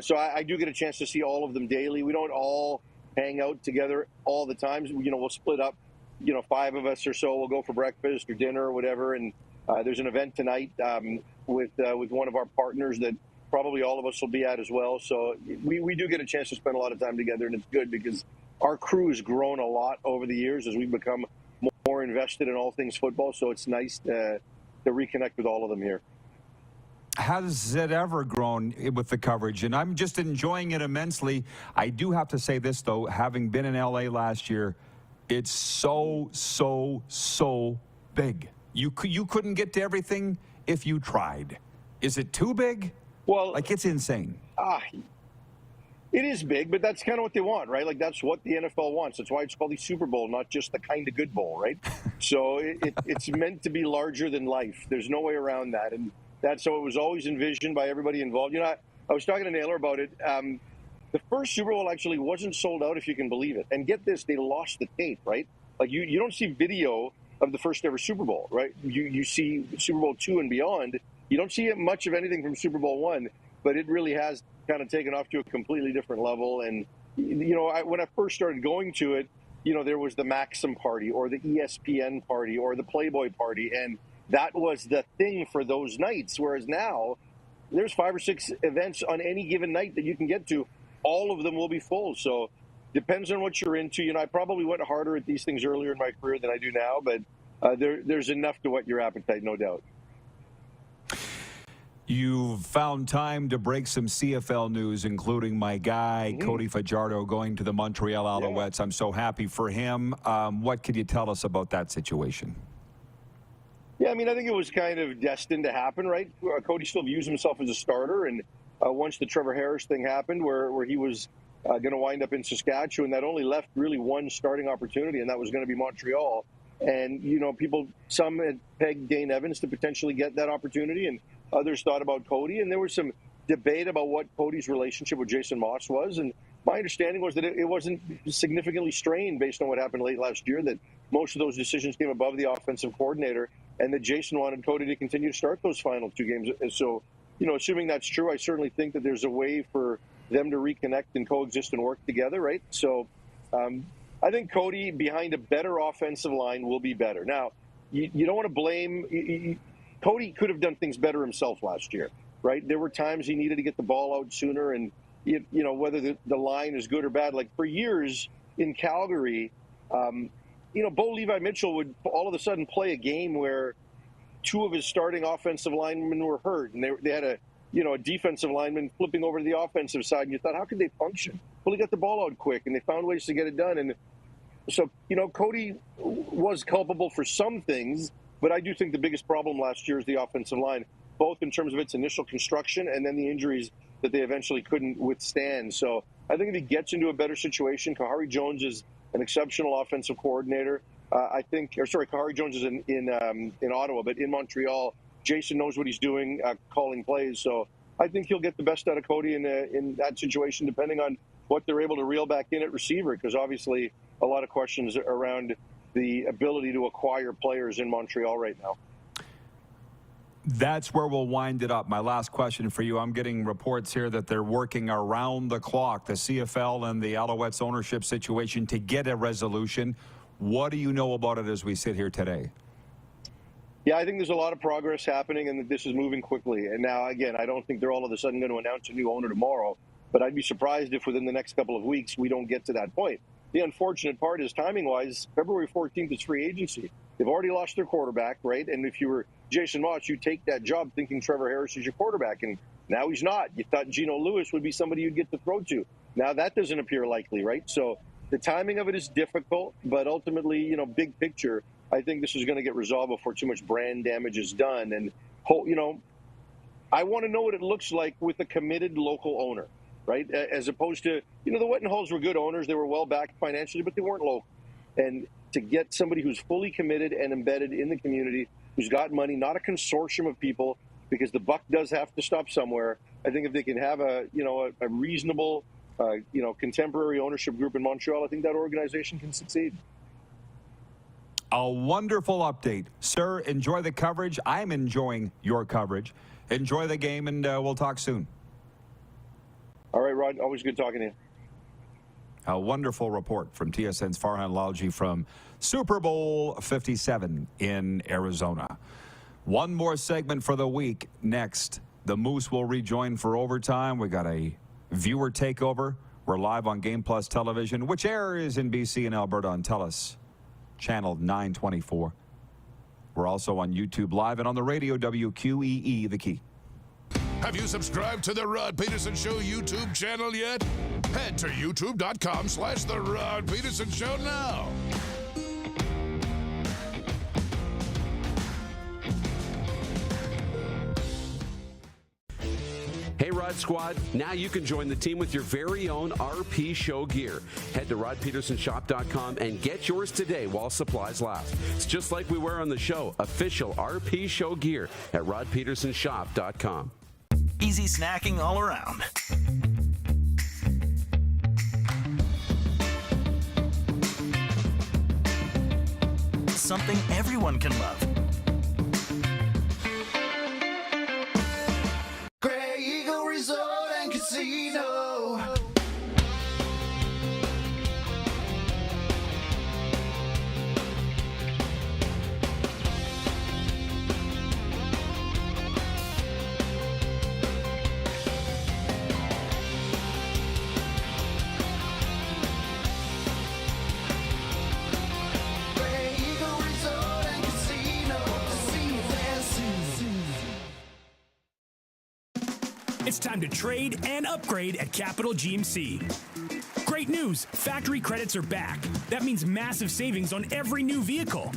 So I do get a chance to see all of them daily. We don't all hang out together all the time. We'll split up. 5 of us or so will go for breakfast or dinner or whatever. And there's an event tonight with one of our partners that probably all of us will be at as well. So we do get a chance to spend a lot of time together, and it's good because our crew has grown a lot over the years as we've become more invested in all things football. So it's nice to reconnect with all of them here. Has it ever grown with the coverage? And I'm just enjoying it immensely. I do have to say this, though, having been in L.A. last year, it's so big. You couldn't get to everything if you tried. Is it too big? Well, it's insane. It is big, but that's kind of what they want, right? Like, that's what the NFL wants. That's why it's called the Super Bowl, not just the kind of good bowl, right? So it's meant to be larger than life. There's no way around that. And that's how it was always envisioned by everybody involved. I was talking to Naylor about it. The first Super Bowl actually wasn't sold out, if you can believe it. And get this, they lost the tape, right? Like, you don't see video of the first ever Super Bowl, right? You see Super Bowl II and beyond. You don't see much of anything from Super Bowl I, but it really has kind of taken off to a completely different level. And, when I first started going to it, there was the Maxim party or the ESPN party or the Playboy party. And that was the thing for those nights. Whereas now, there's 5 or 6 events on any given night that you can get to. All of them will be full. So depends on what you're into. You know, I probably went harder at these things earlier in my career than I do now, but there's enough to whet your appetite, no doubt. You've found time to break some CFL news, including my guy, Cody Fajardo, going to the Montreal Alouettes. I'm so happy for him. What could you tell us about that situation? Yeah, I mean, I think it was kind of destined to happen, right? Cody still views himself as a starter, and once the Trevor Harris thing happened, where he was going to wind up in Saskatchewan, that only left really one starting opportunity, and that was going to be Montreal. And, you know, some had pegged Dane Evans to potentially get that opportunity, and others thought about Cody. And there was some debate about what Cody's relationship with Jason Moss was. And my understanding was that it wasn't significantly strained based on what happened late last year, that most of those decisions came above the offensive coordinator, and that Jason wanted Cody to continue to start those final 2 games. So, you know, assuming that's true, I certainly think that there's a way for them to reconnect and coexist and work together, right? So I think Cody, behind a better offensive line, will be better. Now, you don't want to blame Cody could have done things better himself last year, right? There were times he needed to get the ball out sooner, and, you know, whether the line is good or bad. Like, for years in Calgary, you know, Bo Levi Mitchell would all of a sudden play a game where 2 of his starting offensive linemen were hurt, and they had a defensive lineman flipping over to the offensive side, and you thought, how could they function? Well, he got the ball out quick, and they found ways to get it done. And so, you know, Cody was culpable for some things, but I do think the biggest problem last year is the offensive line, both in terms of its initial construction and then the injuries that they eventually couldn't withstand. So I think if he gets into a better situation, Kahari Jones is an exceptional offensive coordinator. Kahari Jones is in Ottawa, but in Montreal, Jason knows what he's doing, calling plays. So I think he'll get the best out of Cody in that situation, depending on what they're able to reel back in at receiver, because obviously a lot of questions around the ability to acquire players in Montreal right now. That's where we'll wind it up. My last question for you. I'm getting reports here that they're working around the clock, the CFL and the Alouettes ownership situation, to get a resolution. What do you know about it as we sit here today? Yeah, I think there's a lot of progress happening and that this is moving quickly. And now, again, I don't think they're all of a sudden going to announce a new owner tomorrow, but I'd be surprised if within the next couple of weeks we don't get to that point. The unfortunate part is, timing-wise, February 14th is free agency. They've already lost their quarterback, right? And if you were Jason Moss, you take that job thinking Trevor Harris is your quarterback, and now he's not. You thought Geno Lewis would be somebody you'd get to throw to. Now that doesn't appear likely, right? So the timing of it is difficult, but ultimately, you know, big picture, I think this is going to get resolved before too much brand damage is done. And, you know, I want to know what it looks like with a committed local owner, right? As opposed to, you know, the Wettenhalls were good owners. They were well backed financially, but they weren't local. And to get somebody who's fully committed and embedded in the community, who's got money, not a consortium of people, because the buck does have to stop somewhere. I think if they can have a reasonable, contemporary ownership group in Montreal, I think that organization can succeed. A wonderful update. Sir, enjoy the coverage. I'm enjoying your coverage. Enjoy the game, and we'll talk soon. All right, Rod. Always good talking to you. A wonderful report from TSN's Farhan Lalji from Super Bowl 57 in Arizona. One more segment for the week. Next, the Moose will rejoin for overtime. We got a viewer takeover. We're live on Game Plus Television, which airs in BC and Alberta on TELUS, channel 924. We're also on YouTube Live and on the radio, WQEE, The Key. Have you subscribed to the Rod Pedersen Show YouTube channel yet? Head to youtube.com/The Rod Pedersen Show now. Hey, Rod Squad, now you can join the team with your very own RP Show gear. Head to rodpedersenshop.com and get yours today while supplies last. It's just like we wear on the show, official RP Show gear at rodpedersenshop.com. Easy snacking all around. Something everyone can love. Grey Eagle Resort and Casino. It's time to trade and upgrade at Capital GMC. Great news, factory credits are back. That means massive savings on every new vehicle.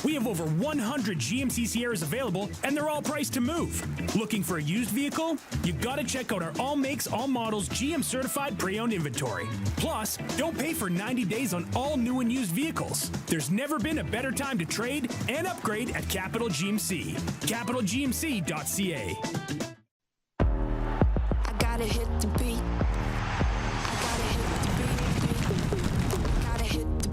We have over 100 GMC Sierras available, and they're all priced to move. Looking for a used vehicle? You gotta check out our all makes, all models, GM certified pre-owned inventory. Plus, don't pay for 90 days on all new and used vehicles. There's never been a better time to trade and upgrade at Capital GMC. CapitalGMC.ca. I gotta hit the beat. I gotta hit the beat. Gotta hit the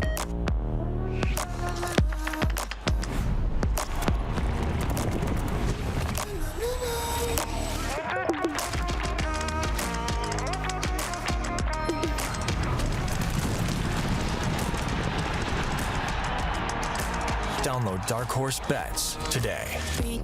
Download Dark Horse Bets today. beat.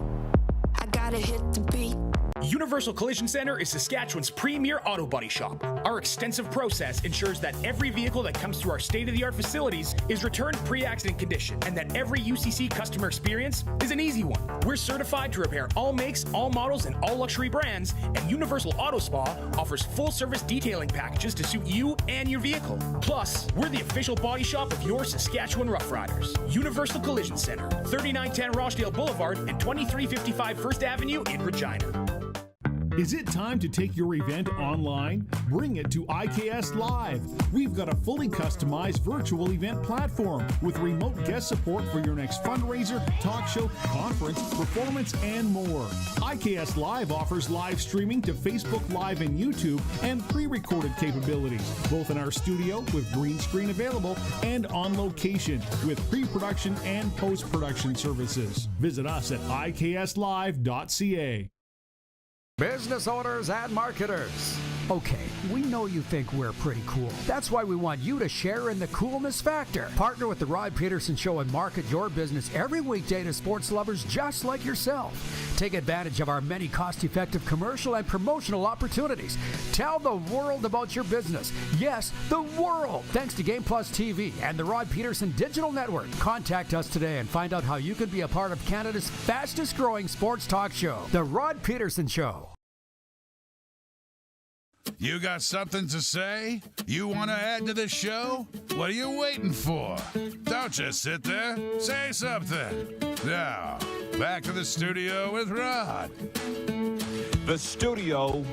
I gotta hit the beat. Universal Collision Center is Saskatchewan's premier auto body shop. Our extensive process ensures that every vehicle that comes through our state-of-the-art facilities is returned pre-accident condition, and that every UCC customer experience is an easy one. We're certified to repair all makes, all models, and all luxury brands, and Universal Auto Spa offers full-service detailing packages to suit you and your vehicle. Plus, we're the official body shop of your Saskatchewan Rough Riders. Universal Collision Center, 3910 Rochdale Boulevard and 2355 First Avenue in Regina. Is it time to take your event online? Bring it to IKS Live. We've got a fully customized virtual event platform with remote guest support for your next fundraiser, talk show, conference, performance, and more. IKS Live offers live streaming to Facebook Live and YouTube and pre-recorded capabilities, both in our studio with green screen available and on location with pre-production and post-production services. Visit us at ikslive.ca. Business owners and marketers. Okay, we know you think we're pretty cool. That's why we want you to share in the coolness factor. Partner with the Rod Pedersen Show and market your business every weekday to sports lovers just like yourself. Take advantage of our many cost-effective commercial and promotional opportunities. Tell the world about your business. Yes, the world. Thanks to Game Plus TV and the Rod Pedersen Digital Network. Contact us today and find out how you can be a part of Canada's fastest growing sports talk show, The Rod Pedersen Show. You got something to say? You want to add to the show? What are you waiting for? Don't just sit there. Say something. Now, back to the studio with Rod. The studio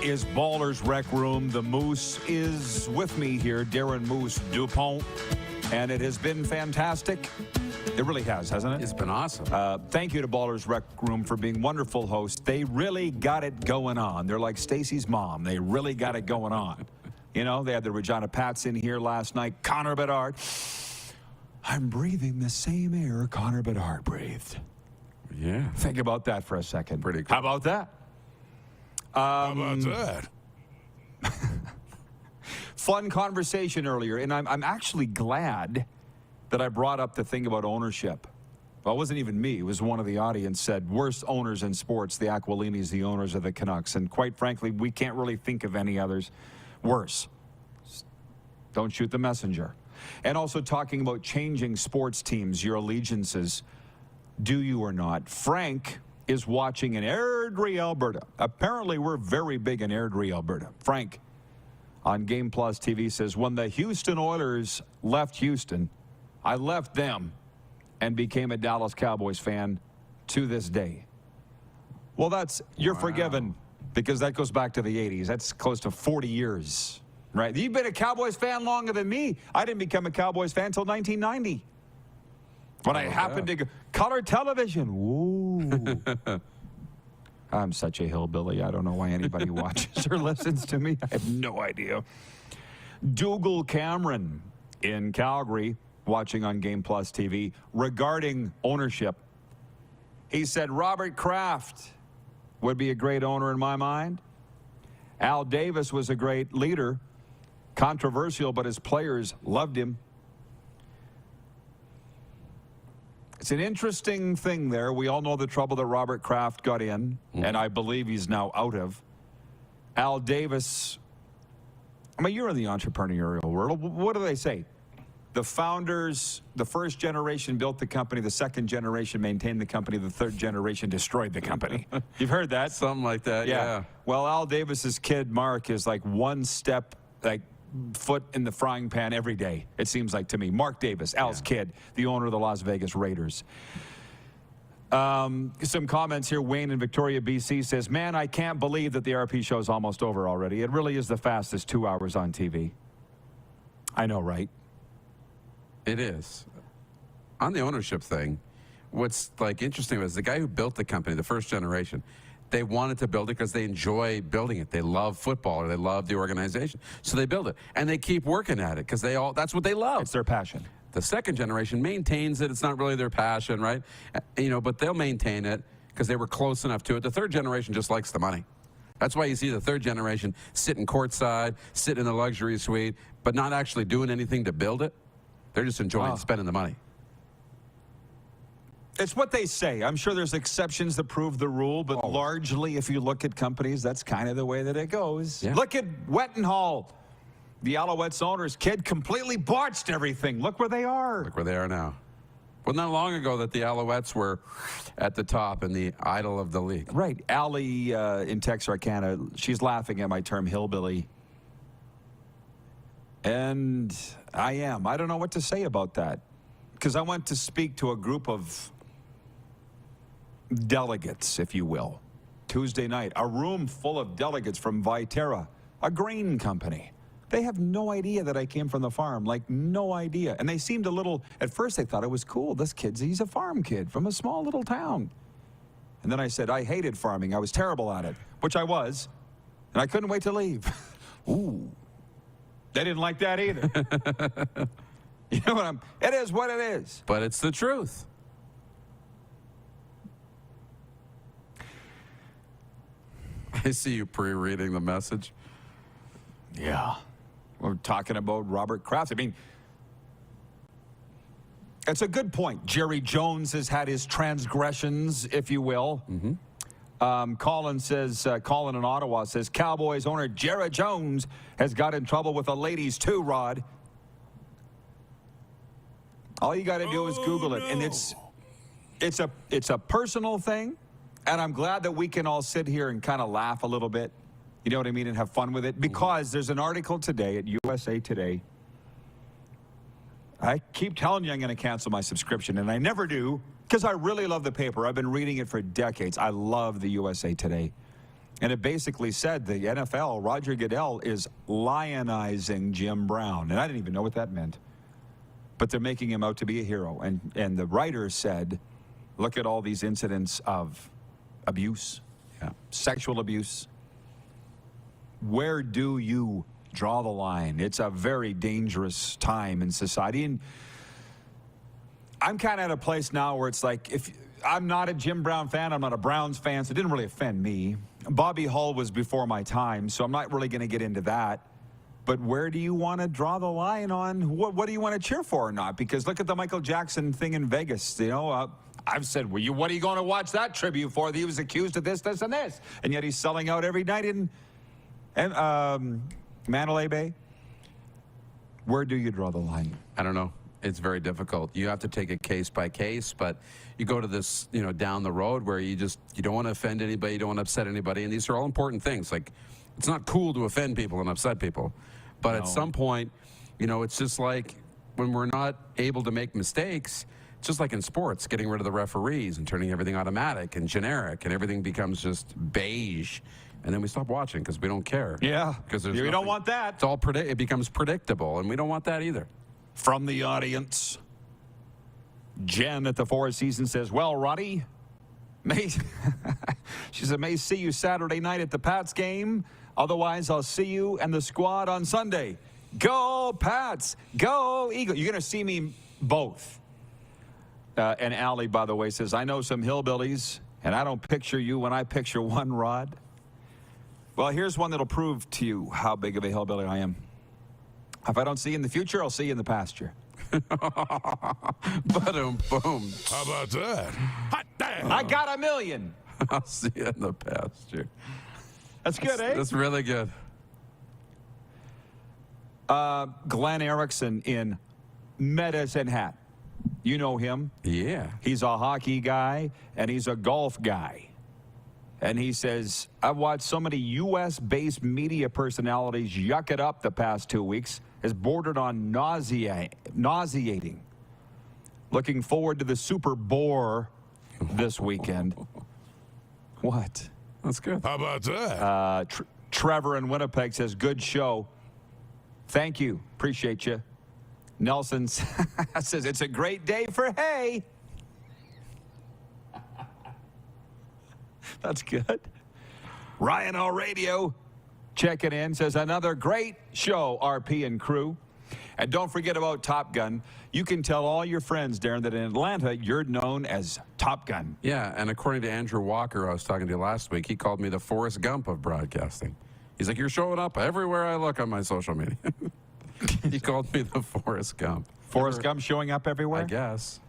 is Baller's Rec Room. The Moose is with me here, Darren Moose Dupont, and it has been fantastic. It really has, hasn't it? It's been awesome. Thank you to Baller's Rec Room for being wonderful hosts. They really got it going on. They're like Stacy's mom. They really got it going on. You know, they had the Regina Pats in here last night. Connor Bedard. I'm breathing the same air Connor Bedard breathed. Yeah. Think about that for a second. Pretty cool. How about that? How about that? Fun conversation earlier, and I'm actually glad that I brought up the thing about ownership. Well, it wasn't even me. It was one of the audience said, worst owners in sports, the Aquilinis, the owners of the Canucks. And quite frankly, we can't really think of any others worse. Don't shoot the messenger. And also talking about changing sports teams, your allegiances, do you or not? Frank is watching in Airdrie, Alberta. Apparently, we're very big in Airdrie, Alberta. Frank on Game Plus TV says, when the Houston Oilers left Houston, I left them and became a Dallas Cowboys fan to this day. Well, you're forgiven because that goes back to the 80s. That's close to 40 years, right? You've been a Cowboys fan longer than me. I didn't become a Cowboys fan until 1990. When I happened to go, color television. Ooh. I'm such a hillbilly. I don't know why anybody watches or listens to me. I have no idea. Dougal Cameron in Calgary, watching on Game Plus TV, regarding ownership. He said Robert Kraft would be a great owner in my mind. Al Davis was a great leader. Controversial, but his players loved him. It's an interesting thing there. We all know the trouble that Robert Kraft got in, and I believe he's now out of. Al Davis, I mean, you're in the entrepreneurial world. What do they say? the founders, the first generation built the company, the second generation maintained the company, the third generation destroyed the company. You've heard that? Something like that, yeah. Well, Al Davis's kid, Mark, is like one step, like foot in the frying pan every day, it seems like to me. Mark Davis, Al's kid, the owner of the Las Vegas Raiders. Some comments here. Wayne in Victoria, BC says, man, I can't believe that the RP show is almost over already. It really is the fastest 2 hours on TV. I know, right? It is. On the ownership thing, what's like interesting was the guy who built the company, the first generation, they wanted to build it because they enjoy building it. They love football, or they love the organization. So they build it. And they keep working at it because that's what they love. It's their passion. The second generation maintains it. It's not really their passion, right? You know, but they'll maintain it because they were close enough to it. The third generation just likes the money. That's why you see the third generation sitting courtside, sitting in the luxury suite, but not actually doing anything to build it. They're just enjoying spending the money. It's what they say. I'm sure there's exceptions that prove the rule, but largely, if you look at companies, that's kind of the way that it goes. Yeah. Look at Wettenhall. The Alouettes owner's kid completely botched everything. Look where they are. Look where they are now. Wasn't that long ago that the Alouettes were at the top and the idol of the league? Right. Allie in Texarkana, she's laughing at my term hillbilly. And I am. I don't know what to say about that. Because I went to speak to a group of delegates, if you will, Tuesday night. A room full of delegates from Viterra, a grain company. They have no idea that I came from the farm, like no idea. And they seemed a little, at first they thought it was cool. This kid's, he's a farm kid from a small little town. And then I said, I hated farming. I was terrible at it, which I was. And I couldn't wait to leave. Ooh. They didn't like that either. You know what it is what it is. But it's the truth. I see you pre-reading the message. Yeah. We're talking about Robert Kraft. I mean, it's a good point. Jerry Jones has had his transgressions, if you will. Colin says, Colin in Ottawa says, Cowboys owner Jerry Jones has got in trouble with the ladies too, Rod. All you got to do is Google it, and it's a personal thing, and I'm glad that we can all sit here and kind of laugh a little bit. You know what I mean, and have fun with it, because there's an article today at USA Today. I keep telling you I'm going to cancel my subscription, and I never do, because I really love the paper. I've been reading it for decades. I love the USA Today. And it basically said the NFL, Roger Goodell, is lionizing Jim Brown. And I didn't even know what that meant. But they're making him out to be a hero. And the writer said, look at all these incidents of abuse, sexual abuse. Where do you draw the line? It's a very dangerous time in society. And I'm kind of at a place now where it's like, if I'm not a Jim Brown fan, I'm not a Browns fan, so it didn't really offend me. Bobby Hull was before my time, so I'm not really going to get into that. But where do you want to draw the line on what do you want to cheer for or not? Because look at the Michael Jackson thing in Vegas. You know, I've said, well, what are you going to watch that tribute for? He was accused of this, this, and this. And yet he's selling out every night in Mandalay Bay. Where do you draw the line? I don't know. It's very difficult. You have to take it case by case, but you go to this, you know, down the road where you don't want to offend anybody, you don't want to upset anybody, and these are all important things. Like, it's not cool to offend people and upset people, but at some point, you know, it's just like when we're not able to make mistakes, just like in sports, getting rid of the referees and turning everything automatic and generic, and everything becomes just beige. And then we stop watching because we don't care. Yeah, because we don't want that. It's all it becomes predictable, and we don't want that either. From the audience, Jen at the Four Seasons says, well, Roddy, she said, may see you Saturday night at the Pats game. Otherwise, I'll see you and the squad on Sunday. Go, Pats. Go, Eagle. You're going to see me both. And Allie, by the way, says, I know some hillbillies, and I don't picture you when I picture one, Rod. Well, here's one that'll prove to you how big of a hillbilly I am. If I don't see you in the future, I'll see you in the pasture. Ba-dum, boom. How about that? Hot damn. I got $1 million. I'll see you in the pasture. That's good, eh? That's really good. Glenn Erickson in Medicine Hat. You know him. Yeah. He's a hockey guy, and he's a golf guy. And he says, I've watched so many U.S.-based media personalities yuck it up the past 2 weeks. Has bordered on nauseating. Looking forward to the Super Bowl this weekend. What? That's good. How about that? Trevor in Winnipeg says, good show. Thank you. Appreciate you. Nelson says, it's a great day for hay. That's good. Ryan on radio checking in, says, another great show, RP and crew. And don't forget about Top Gun. You can tell all your friends, Darren, that in Atlanta, you're known as Top Gun. Yeah, and according to Andrew Walker, I was talking to last week, he called me the Forrest Gump of broadcasting. He's like, you're showing up everywhere I look on my social media. He called me the Forrest Gump. Forrest Gump showing up everywhere? I guess.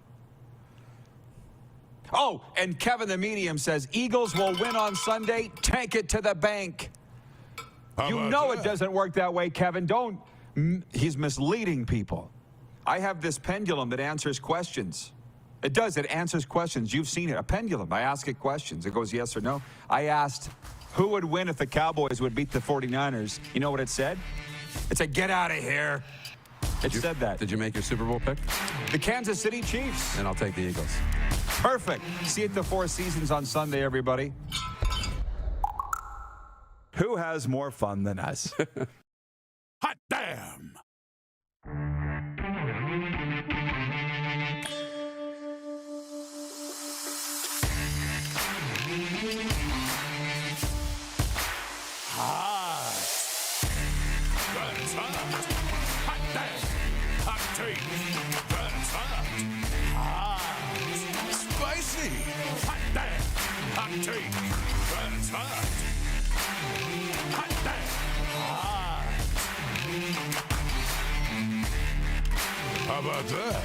Oh, and Kevin the Medium says, Eagles will win on Sunday. Tank it to the bank. You know it doesn't work that way, Kevin. Don't. He's misleading people. I have this pendulum that answers questions. It does. It answers questions. You've seen it. A pendulum. I ask it questions. It goes yes or no. I asked who would win if the Cowboys would beat the 49ers. You know what it said? It said, get out of here. It said that. Did you make your Super Bowl pick? The Kansas City Chiefs. And I'll take the Eagles. Perfect. See you at the Four Seasons on Sunday, everybody. Who has more fun than us? Hot damn! Hot. That's hot. Hot damn. Hot take. That's hot. Hot. Spicy. Hot damn. Hot take. That's hot. Hot damn. Hot. How about that?